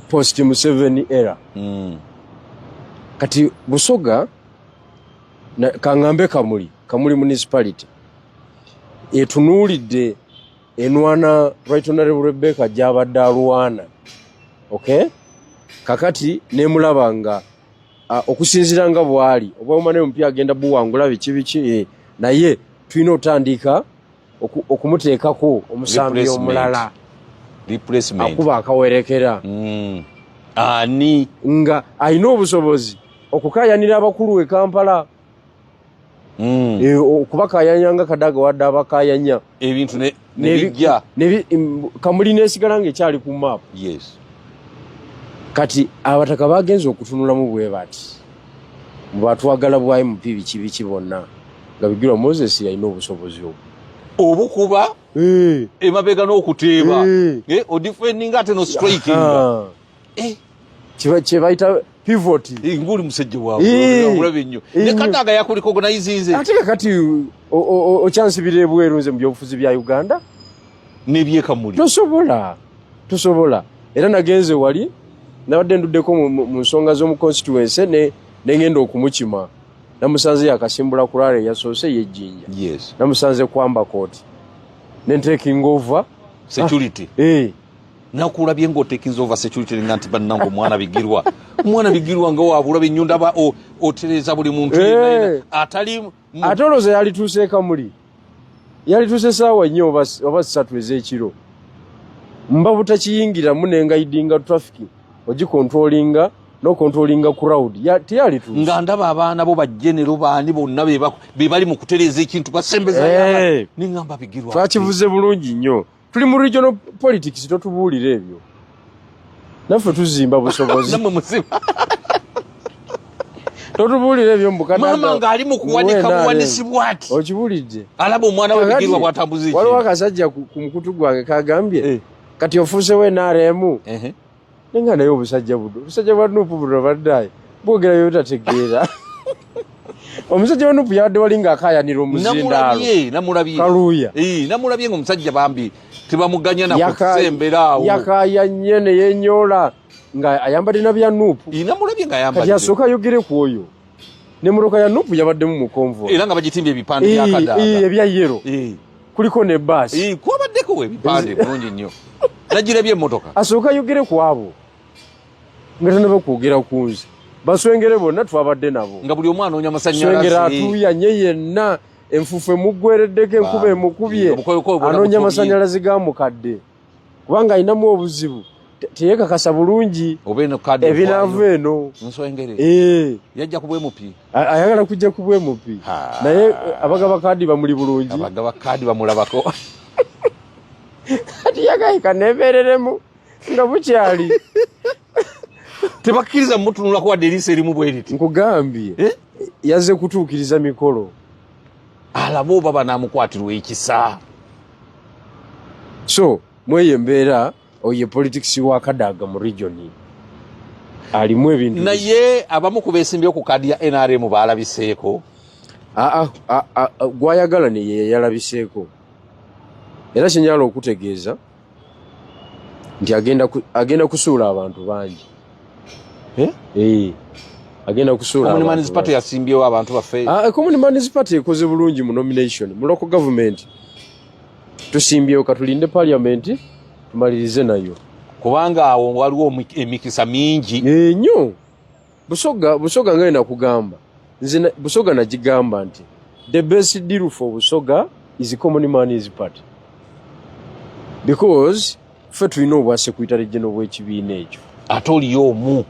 post Museveni era. Kati Busoga kangambe Kamuli municipality etunuulidde enwana Right Honorable Rebecca gy'abadde alwana. Okay? Kakati nemulaba nga okusinziira nga bwali obwamane omupya agenda buwangula biki naye tulina otandika okumuteekako omusambi omulala. Replacement. Akuba akawerekera. Ani nga alina obusobozi okukayanira abakulu e Kampala. Okubakayanya nga Kadaga wadde abakayanya. Ebintu nebijja. Kamuli nesigala ng'ekyali ku map. Yes. Kati abataka bagenza okutunulamu bwe bati. Mu batwagala bwa MP biki bonna. Nga bigirwa Moses yalina obusobozi obwo. Obukuba emabega n'okuteeba odifendinga ate no striking kye bayita pivot nguli musajja waabwe omulabe nnyo ne Kadaga yakulicognize ate kakati okyansibira ebweru nze mu byobufuzi bya Uganda nebyekamuli tosobola era nagenze wali nabadde nduddeko mu nsonga z'omu constituency nengenda okumukima. Namusanze yakasimbula kulale yasoose yejjinja. Yes. Namusanze kwamba court. Taking over security. Nakulabye ngo taking over security nganti bannango mwana bigirwa nga wabula binyunda ba otereza buli muntu atali atoloze yali tuse Kamuli. Yali tuse sawa nnyo oba satu ezekiro. Mba butakiyingira munenga idinga traffic. Oji controllinga no controlling crowd tiyali tu nga ndaba abaana bo bajenero baani bonna be bali mu kutereza ekintu basembeza yaba ningamba bigirwa twakivuze bulungi nnyo. Tuli mu regional politics totubuulira ebyo naffe tuzimba busobozi namwe musiba totubuulira ebyo mu Canada. Mama nga ali mu kuwanika buwanisi bwati okibuulidde alaba omwana we bigirwa bwatambuzi iki waliwo akasajja ku mukutu gwange kagambye kati ofuuse we NRM nenga naye obusajja bwa Nuupu buno baddaye bwogera byo bitategeera. Omusajja wa Nuupu yabadde walinga akayanira omuzindaalo namulabye Kaluuya namulabye ng'omusajja bambi tebamuganya na kusembera awo yakayanye ne yenyoola nga ayambadde na bya Nuupu namulabye nga ayambadde kati asooka ayogere ku oyo ne muroka ya Nuupu yabaddemu mu konvo era nga bagitimbye ebipande bya Kadaga ebya yero kuliko ne basi kwabadde Nzireko we bipande bulungi nnyo. Nagirabye emmotoka. Asooka yogere ku abo. Nga tanaba kwogera ku nze. Baswengere bonna twabadde nabo. Nga buli omwana onya masannyalaze. Swengera atuuya nye yenna enfufu emuggwereddeko enkuba emukubye. Anoonya masannyalaze ga mukadde. Kubanga ayinamu obuzibu. Teyekakasa bulungi. Ebinaavu eno. Nswengere. Yajja ku bwemupi. Ayagala kujja ku bwemupi. Naye abagaba kaadi bamuli bulungi. Abagaba kaadi bamulabako. Kati yagayika neebereremu nga bukyali. Tebakkiriza mutunula ku wadde eriisa erimu bweriti. Nkugambye. Yazze kutuukiriza mikolo. Alaba oba banamukwatirwa ekisa. So, mweyo embeera oye politics wa Kadaga mu region. Alimu ebintu. Naye abamu ku beesimbyewo ku kaadi ya NRM baalabiseeko. Gwayagala ne yalabiseeko. Era kinyala okutegeeza nti agenda kusuula abantu bangi. Agenda kusuula abantu. Common Man's Party yasimbyewo abantu baffe. Common Man's Party ekoze bulungi mu nomination mu local government. Tusimbyewo katulinde parliament tumalirize nayo. Kubanga awo waliwo emikisa mingi. Nnyo. Busoga nga nakugamba. Nze Busoga nagigamba nti the best deal for Busoga is Common Man's Party. Because ffe tulina obwasekuitale general bw'ekibiina ekyo. Ate oliyo omu.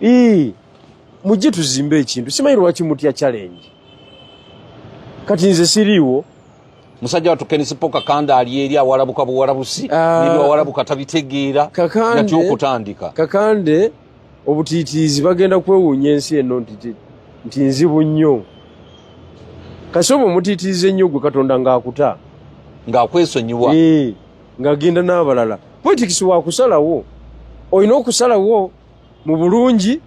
Mujje tuzimbe ekintu. Simanyi lwaki mutya challenge. Kati nze siriiwo. Musajja watu Kenisipoka kanda ali eri awalabuka buwalabusi. Nibi awalabuka tabitegeera. Nati okutandika. Kakande obutiitiizi bagenda kwewuunya ensi eno nti nzibu nnyo. Kasobo mutiitiize ennyo gwe Katonda ng'akuta. Ng'akwesonyiwa. Ng'agenda n'abalala. Politics wa kusalawo. Olina okusalawo mu bulungi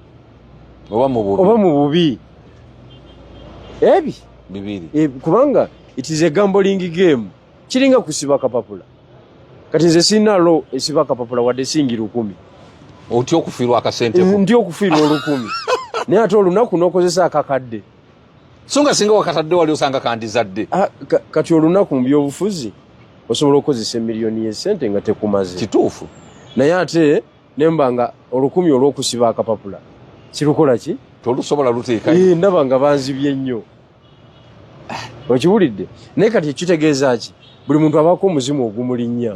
oba mu bubi. Bibiri. Kubanga it is a gambling game. Kiringa kusiba kapapula. Kati nze sina lo esiba kapapula wadde singi 10. Otyo okufiirwa akasente ko. Ndio okufiirwa 10. Naye ate olunaku n'okozesa akakadde. So nga singa wakatadde wali osanga kandizadde. Kati olunaku mu byobufuzi osobola okukozesa emiliyoni y'essente nga tekumaze. Kituufu. Naye ate nembanga 10 olw'okusiba akapapula. Kirukola ki? Tolusobola luteeka. Ndaba nga banzibye nnyo. Okiwulidde? Naye kati ekitegeeza ki? Buli muntu abaako omuzimu ogumulinnya.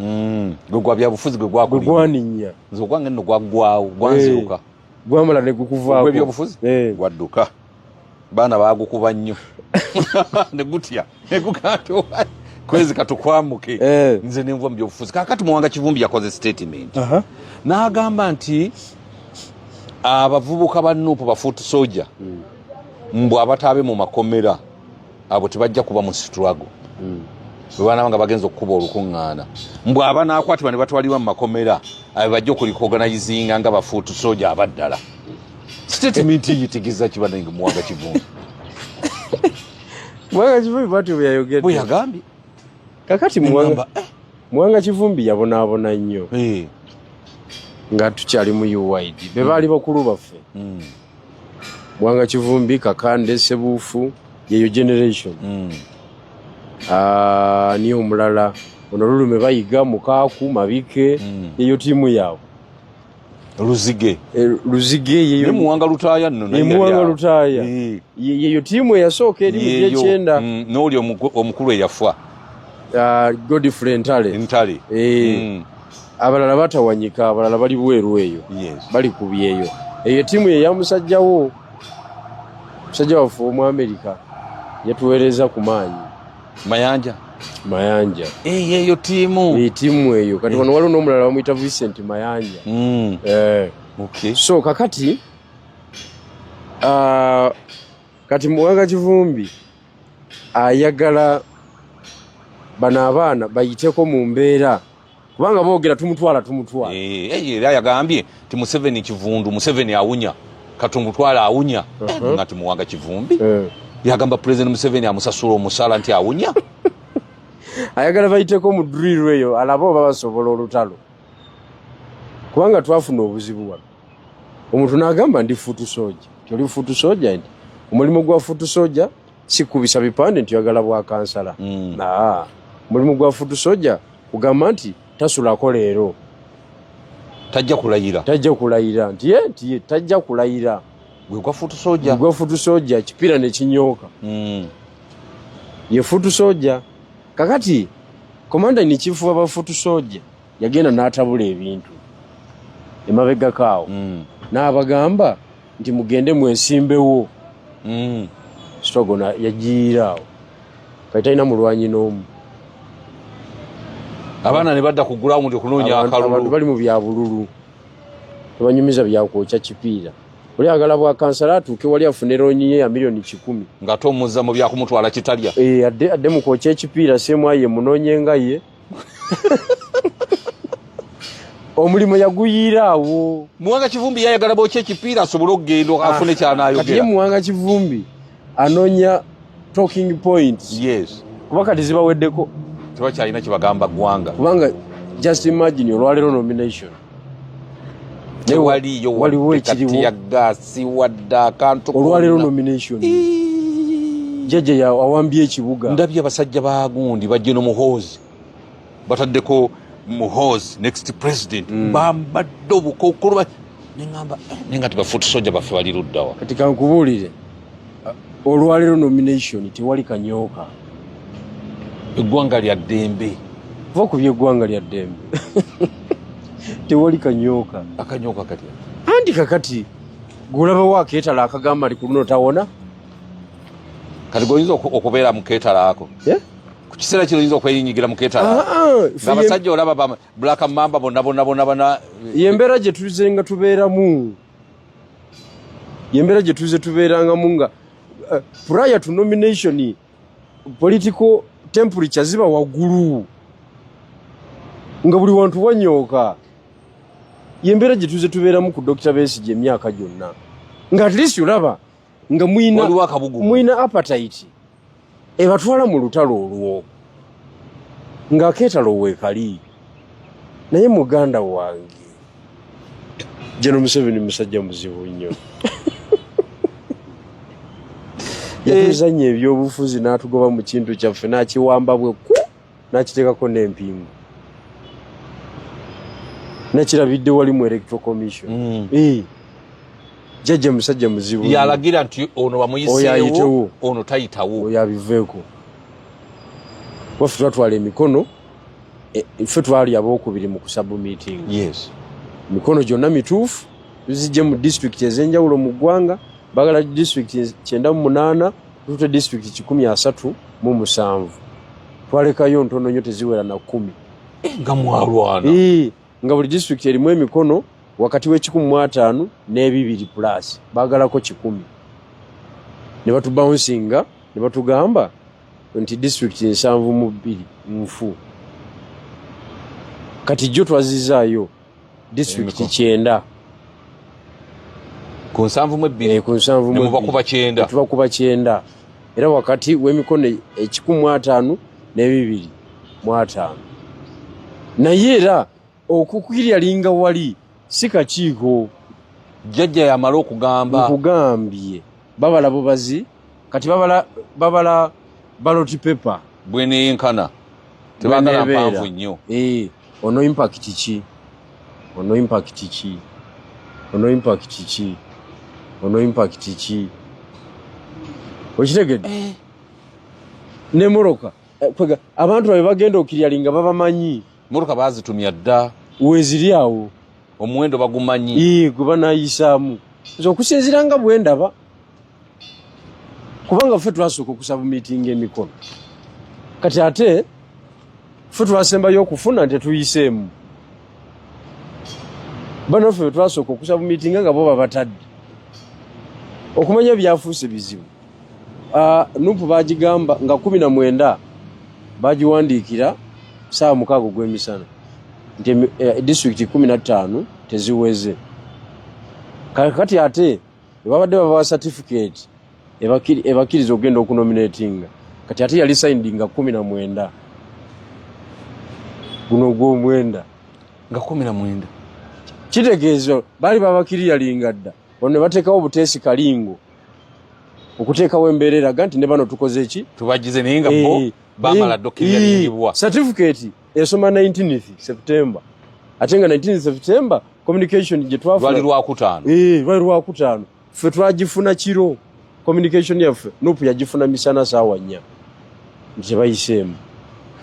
Gwe gwa byabufuzi gwe gwakulinnya. Gwe gwaninnya. Nze ogwange nno gwaggwawo, gwanziruka. Gwamala ne gukuvaako. Gwe byabufuzi? Gwadduka. Baana baagukuba nnyo. Ne gutya. Ne gukato. Kwezi katukwamuke. Nze ne nva mu byobufuzi. Kaakati Muwanga Kivumbi yakoze statement. N'agamba nti abavubuka ba Nuupu ba Foot Soldier mbw abataabe mu makomera abo tebajja kuba mu struggle. Bwana nga bagenza okukuba olukuŋŋaana. Mbw abanaakwatibwa ne batwalibwa mu makomera abo bajja okuliorganizinga nga ba Foot Soldier abaddala. Statement yitegeeza kiba nange Muwanga Kivumbi. Muwanga Kivumbi bwatyo bwe yayogedde. Bwe yagambye. Kakati Muwanga Kivumbi yabonaabona nnyo. Nga tukyali mu UID. Be baali bakulu baffe. Muwanga Kivumbi, Kakande, Sebuufu, yeyo generation. Niyo omulala. Ono Lulume bayiga, Mukaaku, Mabike, yeyo tiimu yaabwe. Luzige yeyo. Ne Muwanga Lutaaya nno naye. Muwanga Lutaaya. Yeyo tiimu eyasooka eri mu by'ekyenda. N'oli omukulu eyafa. Godfrey Ntale. Abalala batawanyika, abalala bali bweru eyo. Bali kubyeyo. Eyo tiimu ye ya musajjawo. Musajja waffe omu Amerika yatuweereza ku maanyi. Mayanja. Eyo tiimu. Tiimu eyo. Kati wano waliwo n'omulala bamuyita Vincent Mayanja. Okay. So kakati kati Muwanga Kivumbi ayagala bano abaana bayiteko mu mbeera. Kubanga boogera tumutwala. Era yagambye ti Museveni kivundu, Museveni awunya. Katumutwala awunya. Ngati Muwanga Kivumbi. Yagamba President Museveni amusasula omusala nti awunya. Ayagala bayiteko mu drill eyo alabo babasobola olutalo. Kubanga twafuna obuzibu wano. Omuntu n'agamba ndi Foot Soldier. Toli Foot Soldier ndi. Omulimu gwa Foot Soldier si kubisa bipande nti yagala bwa kansala. Omulimu gwa Foot Soldier kugamba nti tasulako leero tajja kulayira nti tajja kulayira gwe gwa futu soja kipiira ne kinyooka ye futu soja kakati komanda ni chifu wa futu soja yagenda n'atabula ebintu emabega kaawo n'abagamba nti mugende mwesimbewo struggle yagiiraawo kati talina mulwanyi n'omu abaana ne badda ku ground okunoonya akalulu abantu bali mu bya bululu tebanyumiza byakwokya kipiira oli agala bwa kansala atuuke wali afune loonyi ye ya milioni 10 ng'ate omuzza mu byakumutwala kitalya adde mu kwokya ekipiira semwaye munoonye nga ye omulimu yaguyiiraawo Muwanga Kivumbi yayagala bookya ekipiira asobole okugenda afune kyanaayogera kati ye Muwanga Kivumbi anoonya talking points kuba kati zibaweddeko tebakyalina kibagamba ggwanga kubanga just imagine olwaleero nomination waliwo ekiriwo ya gaasi wadde akantu olwaleero nomination jjajja awambye ekibuga ndabye abasajja ba gundi bajje n'omuhoozi bataddeko muhoozi next president bambadde obukookolo nenga tibafuuti soja baffe bali luddawa kati kankubuulire olwaleero nomination tewali kanyooka eggwanga lya ddembe va ku byeggwanga lya ddembe tewali kanyooka akanyooka kati andi kakati gulabawo akeetala akagamba ali ku luno tawona kati goyinza okubeera mu keetala ako ku kiseera kino oyinza okweyinyigira mu keetala ng'abasajja olaba Black Mamba bonna yembeera gye tulize nga tubeeramu yembeera gye tulize tubeerangamu nga prior to nomination political temperature ziba waggulu nga buli wantu wanyooka yembeera gye tulize tubeeramu ku Dr. Besigye emyaka gyonna nga at least olaba nga mwina appetite ebatwala mu lutalo olwo ng'akeetalo weekali naye muganda wange General Museveni musajja muzibu nnyo yatuzanya ebyobufuzi n'atugoba mu kintu kyaffe n'akiwamba bweku n'akiteekako n'empingu nakirabidde wali mu electoral commission jjajja musajja muzibu yalagira nti ono bamuyiseewo ono tayitawo oyo abiveeko waffe twatwala emikono ffe twali abookubiri mu kusabu meeting emikono gyonna mituufu tuzijje mu district ez'enjawulo mu ggwanga bagala district 98 tute district 137 twalekayo ntono nnyo teziwera na 10 nga mwalwana nga buli district erimu emikono wakati w'150 n'ebibiri plus bagalako 10 ne batubouncing ne batugamba nti district 72 nfu kati jjo twazizaayo district 9 ku 72 ne mubakuba 9 tubakuba 9 era wakati w'emikono 150 n'ebibiri 5 naye era okukiryalinga wali si kakiiko jjajja yamala okugambye babala bubazi kati babala ballot paper bweneyenkana tebagala mpanvu nnyo ono impact ki okitegedde ne Moroka abantu babe bagenda okiryalinga babamanyi Moroka bazitumya dda weziri awo omuwendo bagumanyi gwe banayisaamu nze okusinziira nga bwendaba kubanga ffe twasooka okusaba meeting emikono kati ate ffe twasembayo okufuna tetuyiseemu bano ffe twasooka okusaba meeting nga bo babatadde okumanya byafuuse bizibu nupu bagigamba nga 19 bagiwandiikira saa 6 gw'emisana nti district 15 teziweze kati ate babadde babawa certificate ebakiriza okugenda okunominatinga kati ate yali signed nga 19 guno gw'omwenda nga 19 kitegeeza bali babakiriyalinga dda ono ne bateekawo obuteesi kalingo okuteekawo embeera eraga nti ne bano tukoze ki tubagize naye nga bo bamala dokiriyalingibwa certificate esoma 19th September atenga 19th September communication je twafuna lwali lwakutaano lwali lwakutaano ffe twagifuna kiro communication yaffe nupu yagifuna misana saawa 4 nje bayiseemu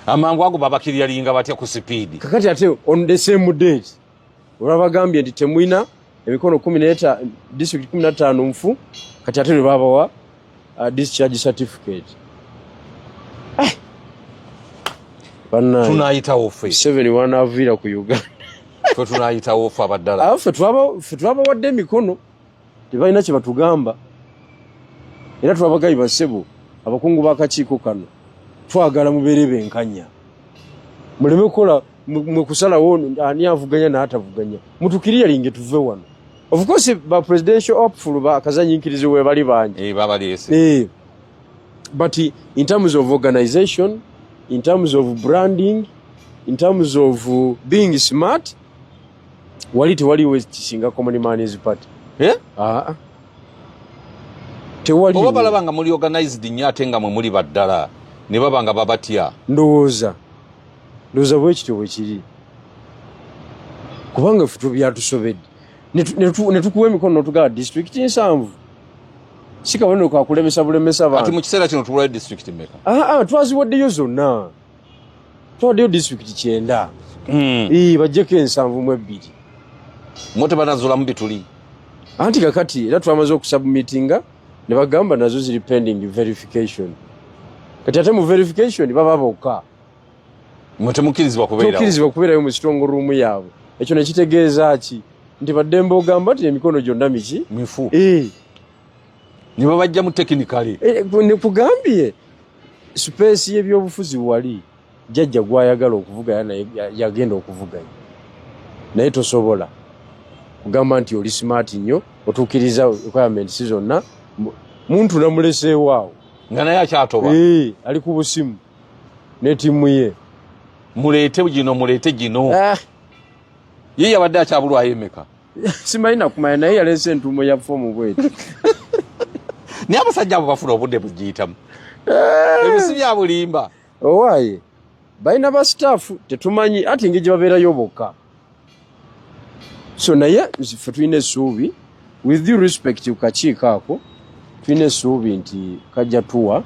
amangu ago babakirya linga batya ku speed kakati ate on the same date olabagambye nti temwina emikono 18 district 15 mfu kati ate babawa discharge certificate bana tunayita ofe 71 avira ku Uganda ffe tunayita ofe abaddala ffe twaba wadde emikono tebalina kye batugamba era twabagayi basebo abakungu b'akakiiko kano twagala mubeere benkanya muleme kukola mwe kusalawo ani avuganya n'atavuganya mutukirira linge tuve wano of course ba presidential hopeful ba kazanyinkirizo we bali banje babaleese but in terms of organization, in terms of branding, in terms of being smart wali singa common man's party tewali oba balabanga muli organized nnyo ate nga mwe muli baddala ne babanga babatya ndowooza bwe kityo bwe kiri kubanga ffe byatusobedde ne tukuwa emikono n'otugala district nsanvu si kabonero kakulemesa bulemesa abantu ati mu kiseera kino tuwulayo district meka twaziwaddeyo zonna twawaddeyo district 9 bajjeko ensanvu mu 2 mote banazulamu bituli anti kakati era twamaze okusubmitinga ne bagamba nazo ziri pending verification kati ate mu verification baba bokka mote mukirizibwa kubeerayo mu strong room yaabwe ekyo ne kitegeeza ki nti baddembe ogamba nti emikono gyonna miki mifu ne babajja mu technically ne kugambye space y'ebyobufuzi wali jjajja gwayagala okuvuganya naye yagenda okuvuganya naye tosobola kugamba nti oli smart nnyo otuukiriza requirements zonna muntu namuleseewaawo nga naye akyatoba ali ku busimu ne tiimu ye muleete gino ye yabadde akyabulwayo emeka simanyi nakumanya naye yaleese entuumo ya fomu bwetu naye abasajja abo bafuna obudde bugiyitamu ebisi bya bulimba owaaye balina ba staffu tetumanyi ati engeri gye babeerayo bokka so naye ffe tulina essuubi with due respect ku kakiiko ako tulina essuubi nti kajja tuwa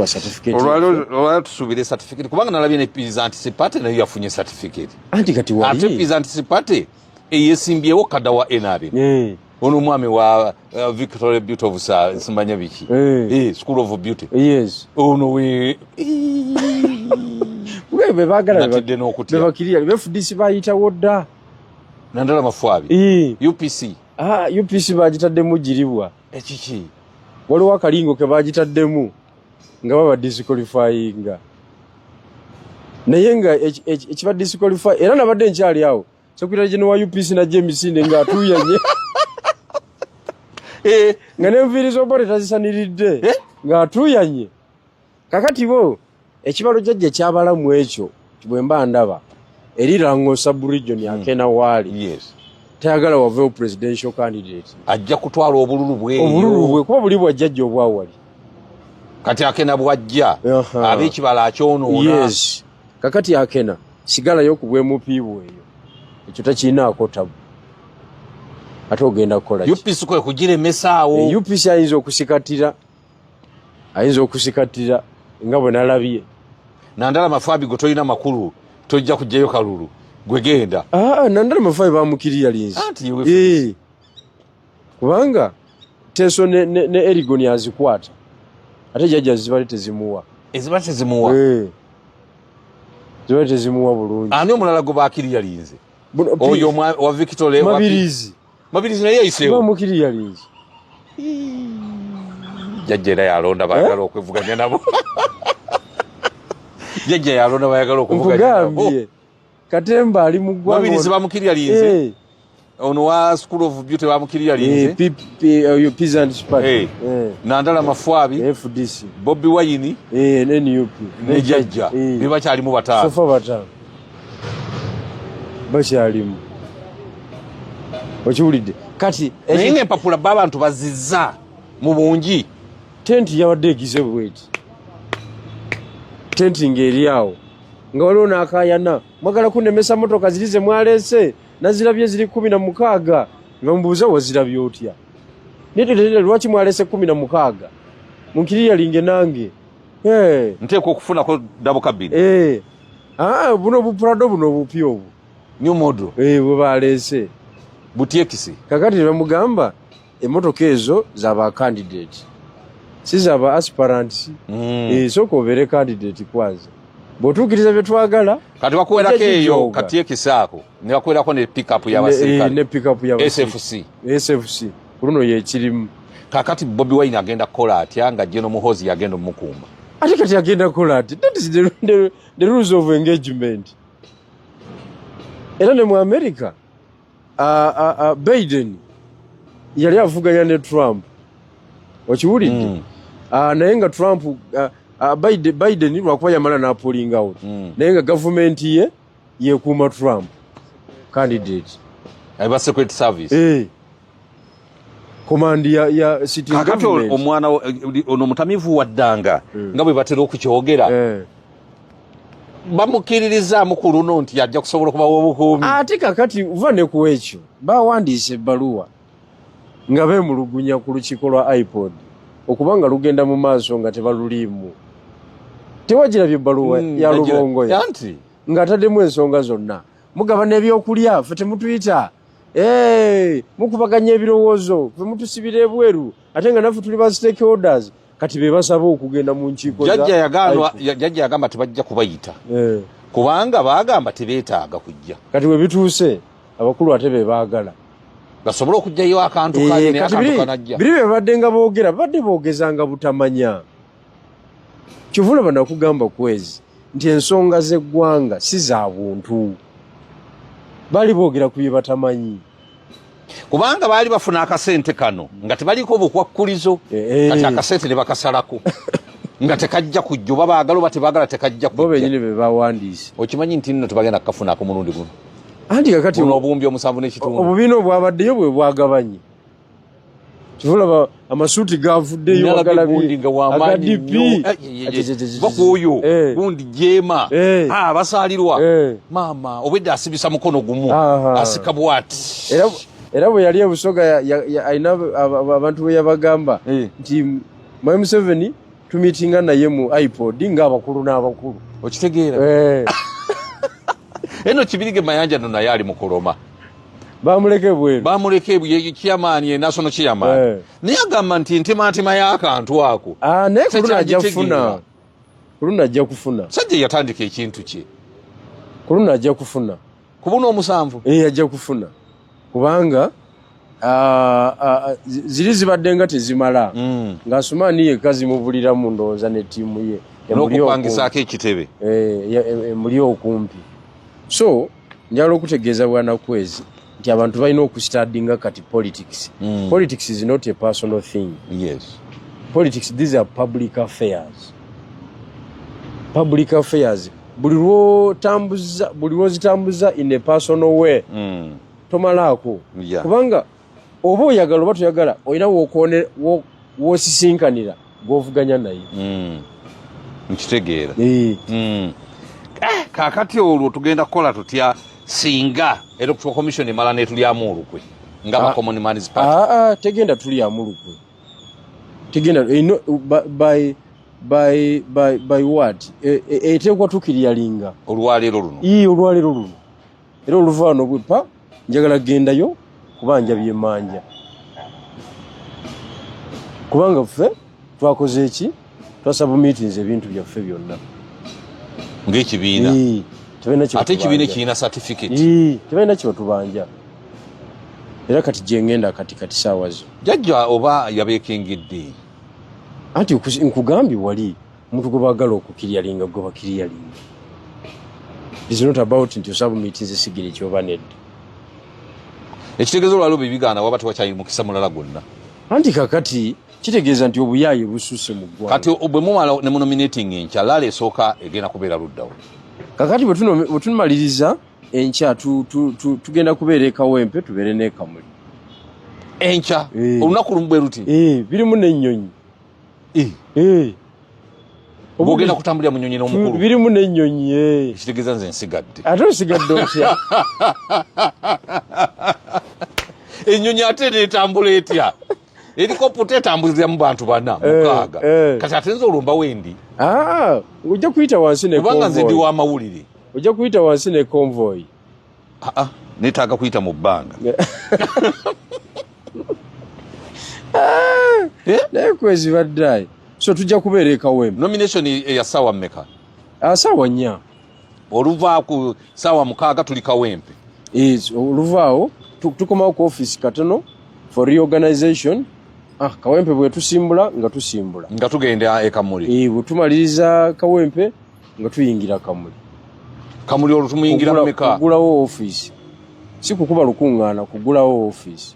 certificate olwaliro tusuubire certificate kubanga nalabye ne peasant sipate nayo yafunye certificate anti kati wali ate peasant sipate eyesimbyewo kadda wa NRM ono mwami wa Victoria Beauty of Simanya biki School of Beauty yes ono we webe bagala bebakiriya befudisi bayitawo dda nandala mafwabi UPC bagitaddemu giribwa ekiki waliwo akalingo ke bagitaddemu nga baba disqualifyinga naye nga ekiba disqualify era nabadde nkyali awo sekretary general wa UPC na Jemisinde nga atuyanye nga nenviiriza obote tazisaniridde nga atuyanye kakati bo ekibalo jjajja kyabalamu ekyo bwe mba ndaba erirango sub-region yakena waali tayagala waveewo presidential candidate ajja kutwala obululu bwe kuba buli bwajjajja obwawali kati akena bwajja ab'ekibala akyonoona kakati akena sigalayo ku bwemupiibwa eyo ekyo takirinaako tabu ate ogenda kukola UPC kwe kugiremesaawo UPC ayinza okusikatira nga bwe nalabye nandala mafaabi gwe tolina makulu tojja kujjayo kalulu gwe genda nandala mafaabi bamukirira linzi kubanga Teso ne Erigoni azikwata ate jjajja zibali tezimuwa zibali tezimuwa bulungi ani omulala gwe bakirira linze oyo wa Victoria Mabirizi naye yayiseewo bamukirira linzi jjajja era yalonda baagala okwevuganya nabo jjajja yalonda bayagala okuvuganya nabo Katemba ali mu ggwanga Mabirizi bamukirira linze ono wa School of Beauty bamukirira linze peasant party nandala mafwabi FDC Bobby Wine NUP ne jjajja be bakyalimu bataano sofa bataano bakyalimu okiwulidde kati naye ng'empapula b'abantu bazizza mu bungi tenti yabadde egize bweti tenti ng'eri awo nga waliwo n'akayana mwagala kunemesa motoka ziri ze mwaleese nazirabye ziri 16 nga mubuuza wazirabye otya nitetetete lwaki mwaleese 16 munkiriyalinge nange nteekwa okufunako double cabin buno buprado buno bupya obwo new model bwe baleese butyekisi kakati bamugamba emotoka ezo zaba candidate si zaba aspirants sooka obeere candidate kwanza bw'otuukiriza bye twagala kati bakuwerako eyo katyekisaako ne bakuwerako ne pickup y'abasirikale ne pickup SFC luno yekirimu kakati Bobi Wine agenda kukola atya nga General Muhoozi yagenda omukumba ate kati agenda kukola ati that is the rules of engagement era ne mu America Biden yali avuganya ne Trump okiwulidde naye nga Trump Biden lwakuba yamala n'apulinga out naye nga gavumenti ye yekuuma Trump candidate aba secret service command ya sitting government omwana ono mutamivu waddanga nga bwe batera okukyogera bamukiririza mukulu no nti yajja kusobola kubawo obukuumi ate kakati uva ne ku ekyo bawandiise ebbaluwa nga beemulugunya ku lukiiko lwa iPod okubanga lugenda mu maaso nga tebaluliimu tewagirabye ebbaluwa ya lubongo nga ataddemu ensonga zonna mugaba n'ebyokulya ffe temutuyita mukubaganya ebirowoozo ffe mutusibira ebweru ate nga naffe tuli ba stakeholders kati be basaba okugenda mu nkiiko jjajja yagamba tebajja kubayita kubanga baagamba tebeetaaga kujja kati we bituuse abakulu ate be baagala basobole okujjayo akantu kanajja biri be badde nga boogera badde boogezanga butamanya kivula banakugamba kwezi nti ensonga z'eggwanga si za buntu bali boogera ku bye batamanyi kubanga baali bafuna akasente kano nga tebaliko obukwakkulizo kati akasente ne bakasalako nga tekajja kujja oba baagala oba tebaagala tekajja kujja bo benyini be bawandiise okimanyi nti nno tebagenda kukafunaako mulundi guno anti kakati obuwumbi 7.5 obubiina obwabaddeyo bwe bwagabanye kivulaba amasuuti gavuddeyo bakuoyo gundi jema basaalirwa maama obwedde asibisa mukono gumu asika bwati era bwe yali ebusoga alina abantu bwe yabagamba nti Mwai Museveni tumiitinga naye mu iPod ng'abakulu n'abakulu okitegeera eno Kibirige Mayanja no naye ali mu Koloma bamuleke bweru chairman national chairman naye agamba nti ntimantima y'akantu ako naye kuluna ajja kufuna sajja yatandika ekintu kye kuluna ajja kufuna kubuna 7 ajja kufuna kubanga ziri zibadde nga tezimala nga Asumaani yekka zimubuliramu ndowooza ne ttiimu ye n'okupangisaako ekitebe emuli okumpi so njala okutegeeza bwanakwezi nti abantu balina okustudinga kati politics. Politics is not a personal thing. Yes. Politics, these are public affairs. Public affairs. Buli lwozitambuza in a personal way. Tomalaako. Yeah. Kubanga oba oyagala oba toyagala olina wosisinkanira gw'ovuganya naye. Nkitegeera. Kakati olwo tugenda kukola tutya singa electoral commission emala netulyamu olukwe nga ba common man's party tegenda tulyamu olukwe tegenda by what eteekwa tukiryalinga olwaleero luno era oluvaano bwepa njagala gendayo kubanja byemanja kubanga ffe twakoze eki twasaba meetings ebintu byaffe byonna ng'ekibiina ate ekibiina kirina certificate tebalina kibatubanja era kati gyengenda kati saawa zo jjajja oba yabeekengedde anti nkugambye wali omuntu gwe baagala okukiryalinga gwe bakiryalinga. It's not about nti osaba meetings esigire ekyoba nedda ekitegeeza olwaliwo bibigaana waba tewakyayi mukisa mulala gwonna anti kakati kitegeeza nti obuyaayi busuuse mu ggwanga kati bwe mumala ne munominating enkya laala esooka egenda kubeera luddawo kakati bwe tumaliriza enkya tugenda kubeera ekawempe tubeere n'ekamuli enkya olunaku lumu bwe luti birimu n'ennyonyi Bwogenda kutambulira mu nnyonyi n'omukulu. Birimu n'ennyonyi. Ekitegeeza nze nsigadde. Ate osigadde otya? Ennyonyi ate neetambula etya? Helikopta etambulira mu bantu bana mukaaga. Kati ate nze olwo wendi. Ojja kuyita wansi ne convoy. Kubanga nze ndi wa mawulire. Ojja kuyita wansi ne convoy. Neetaaga kuyita mu bbanga. Naye kwezi baddayi. So tujja kubeera e Kawempe. Nomination ya ssaawa mmeka? Ssaawa 4. Oluva ku ssaawa 6 tuli Kawempe. Oluvaawo tukomawo ku office katono for reorganization. Kawempe bwe tusimbula nga tusimbula. Nga tugenda e Kamuli. Bwe tumaliriza Kawempe nga tuyingira Kamuli. Kamuli olwo tumuyingira mmeka? Kugulawo office. Si kukuba lukungaana, kugulawo office.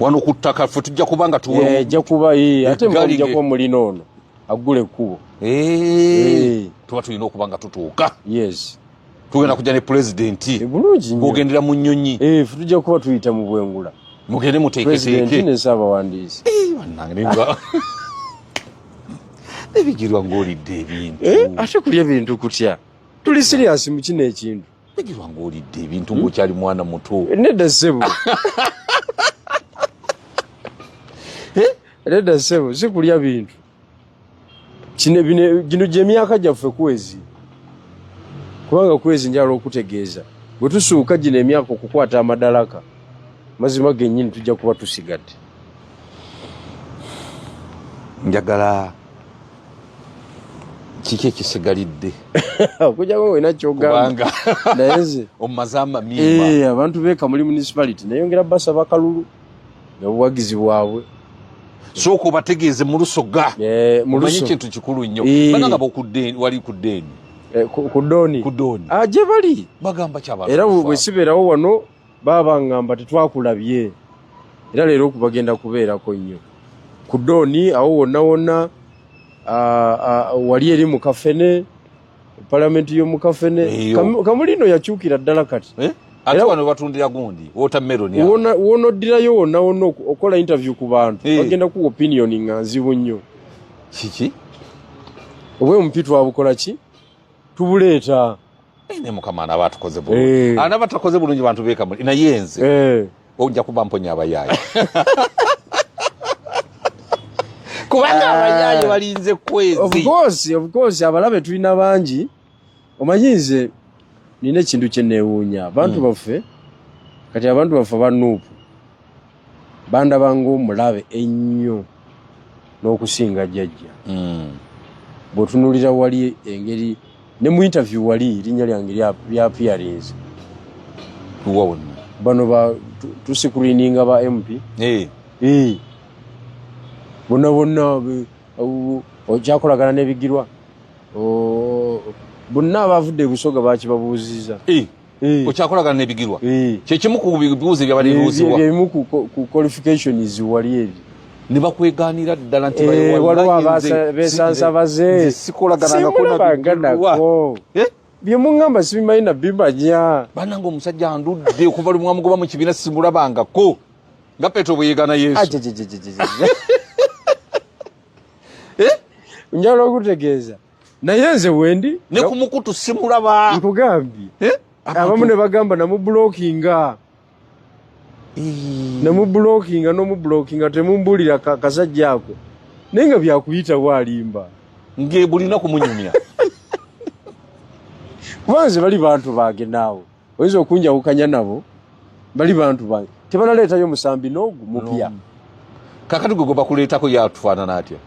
Wano ku ttaka ffe tujja kubanga tuwe. Ejja kuba ate mujja kuba mulino ono agule ekkubo. Tuba tulina okuba nga tutuuka. Yes. Tugenda kujja ne pulezidenti. Bulungi nnyo. Bw'ogendera mu nnyonyi. Ffe tujja kuba tuyita mu bwengula. Mugende muteeketeeke. Pulezidenti ne Ssaabawandiisi. Bannange nebigirwa ng'olidde ebintu. Ate kulya bintu kutya? Tuli serious mu kino ekintu. Nebigirwa ng'olidde ebintu ng'okyali mwana muto. Nedda ssebo. Nedda ssebo, si kulya bintu. Gino gy'emyaka gyaffe kwezi. Kubanga kwezi njala okutegeeza. Bwe tusuuka gino emyaka okukwata amadalaka, mazima gennyini tujja kuba tusigadde. Njagala kiki ekisigalidde? Okujjako weena ky'ogamba. Naye nze omumaze amamiima. Abantu b'e Kamuli municipality nayongera basaba kalulu n'obuwagizi bwabwe. Sooka obategeeze mu Lusoga. Omanyi ekintu kikulu nnyo. Bananga wali ku ddeeni. Ku Ddooni. Gye bali. Bagamba ky'abantu. Era bwe sibeerawo wano baba ngamba tetwakulabye. Era leero bagenda kubeerako nnyo. Ku Ddooni awo wonna wonna wali eri mu Kafene, palamenti y'omu Kafene. Kamuli no yakyukira ddala kati. Ate wano batundira gundi watermelon ya. Wonoddirayo wonna wonna okola interview ku bantu. Bagenda ku opinion nga nzibu nnyo. Kiki? Obwe omupitu wabukola ki? Tubuleeta. Ne Mukama anabatukoze bulungi. Anabatakoze bulungi bantu b'e Kamuli. Naye nze. Ojja kuba mponya abayaayi. Kubanga abayaayi balinze kwezi. Of course abalabe tulina bangi. Omanyize nina ekintu kye neewuunya. Abantu baffe kati abantu baffe abanuupu bandaba ng'omulabe ennyo n'okusinga jjajja. Bw'otunuulira wali engeri ne mu interview wali erinnya lyange lya appearance. Bano tusikurininga ba MP. Bonna okyakolagana n'ebigirwa. Bonna abavudde Busoga bakibabuuziza. Okyakolagana n'ebigirwa. Kyekimu ku bibuuzo byabalibuuzibwa. Ebimu ku qualifications wali eri. Ne bakwegaanira ddala nti waliwo beesansa baze. Simulabaganako. Bye muŋŋamba sibimanyi na bimanya. Bannange omusajja andudde okuva lumwamugoba mu kibiina simulabangako. Nga Petero bwe yeegaana Yesu. Njala okutegeeza. Naye nze wendi ne ku mukutu simulaba. Nkugambye. Abamu ne bagamba namubulookinga. Namubulookinga n'omubulookinga temumbulira kasajja ako. Naye nga byakuyitawo alimba. Ng'ebulina kumunyumya. Kubanze bali bantu bange naawe. Oyinza okunjawukanya nabo. Bali bantu bange. Tebanaleetayo musambi n'ogu mupya. Kakati gwe bakuleetako yatufaanana atya?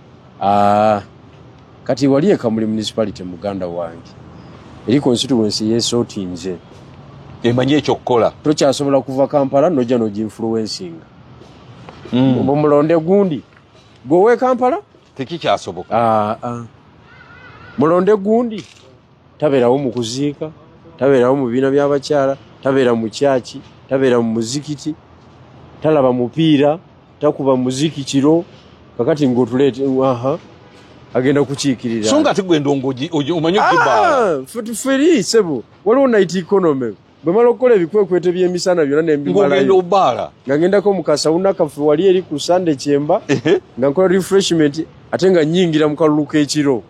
Kati wali e Kamuli municipality muganda wange. Eri constituency yeesootinze. Emanyi ekyokukola. Tokyasobola kuva Kampala nojja n'oginfluencinga. Mulonde gundi. Gwe Kampala? Tekikyasoboka. Mulonde gundi. Tabeerawo mu kuziika, tabeerawo mu bibiina by'abakyala, tabeera mu kyaki, tabeera mu muzikiti, talaba mupiira, takuba muziki kiro, kakati ng'otuleete agenda kukiikirira. So nga ati gwe ndongo omanyi okibala. Feri sebo. Waliwo night economy. bwe mala okukola ebikwekwete by'emisana byonna ne mbimalayo nga ngendako mu kasawuna kaffe wali eri ku Sande Kyemba nga nkola refreshment ate nga nnyingira mu kalulu k'ekiro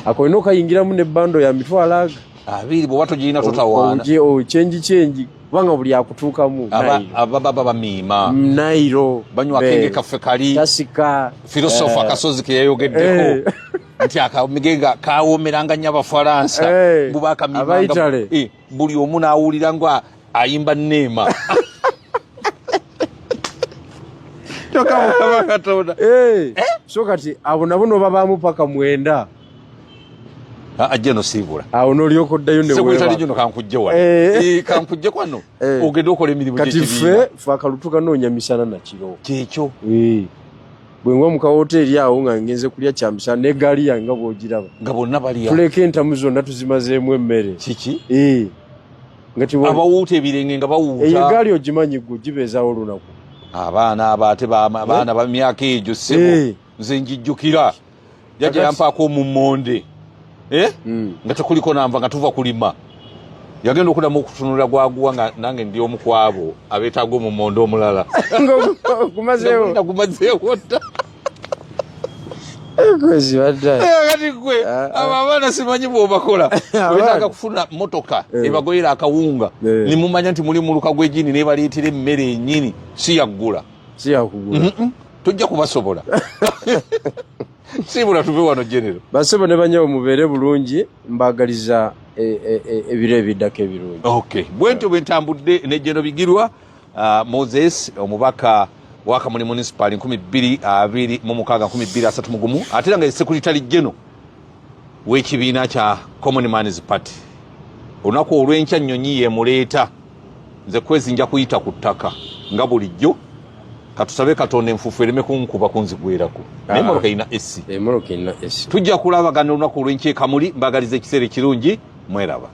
ako olina okayingiramu n'ebbando ya mitwalo abiri bwe watogirina totawaana kyengi kubanga buli akutuukamu ababa bamiima nairo banywa akenge kaffe kali tasika filosofa akasozi ke yayogeddeko nti akamigenga kawomeranga nnyo Abafalansa bubakamiimanga buli omu n'awulira nga ayimba neema tokamukabakatonda so kati abo nabo nobabaamu paka 9 ajja no siibula awo n'olyoka oddayo ne weeba gino kankujje wano kankujje kwano ogenda okola emirimu gy'ekibiina kati ffe akalutu kanoonya misana na kiro kyekyo bwe ngwa mu kawoteeri awo nga ngenze kulya kyamisana n'eggaali yange nga bw'ogiraba nga bonna balya tuleka entamu zonna tuzimazeemu emmere kiki abawuuta ebirenge nga bawuuta eyo eggaali ogimanyi gwe gibeezaawo olunaku abaana abo ate baana ba myaka egyo ssebo nze njijjukira jajja yampaako omummonde nga tekuliko nanva nga tuva kulima yagenda okudamu okutunula gwaguwa nga nange ndi omu ku abo abeetaaga omummonde omulala gumazeewo dda kati gwe abo abaana simanyi bw'obakola betaaga kufuna motoka ebagoyera akawunga nimumanya nti muli muluka gw'egini nebaleetera emmere ennyini siyaggula tojja kubasobola sibula tuve wano genero basebo ne banyawo mubeere bulungi mbagaliza ebiro ebiddako ebirungi bwentyo bwe ntambudde ne Geno Bigirwa Moses omubaka wa Kamuli Municipal 2026 ate nga Secretary General w'ekibiina kya Common Man's Party olunaku olw'enkya nnyonyi yemuleeta nze kwezinja kuyita ku ttaka nga bulijjo katusabe Katonda enfufu ereme kunkuba kunzigwerako naye Moroka ina esi esi tujja kulabagana olunaku olw'enkya Kamuli mbagaliza ekiseera ekirungi mweraba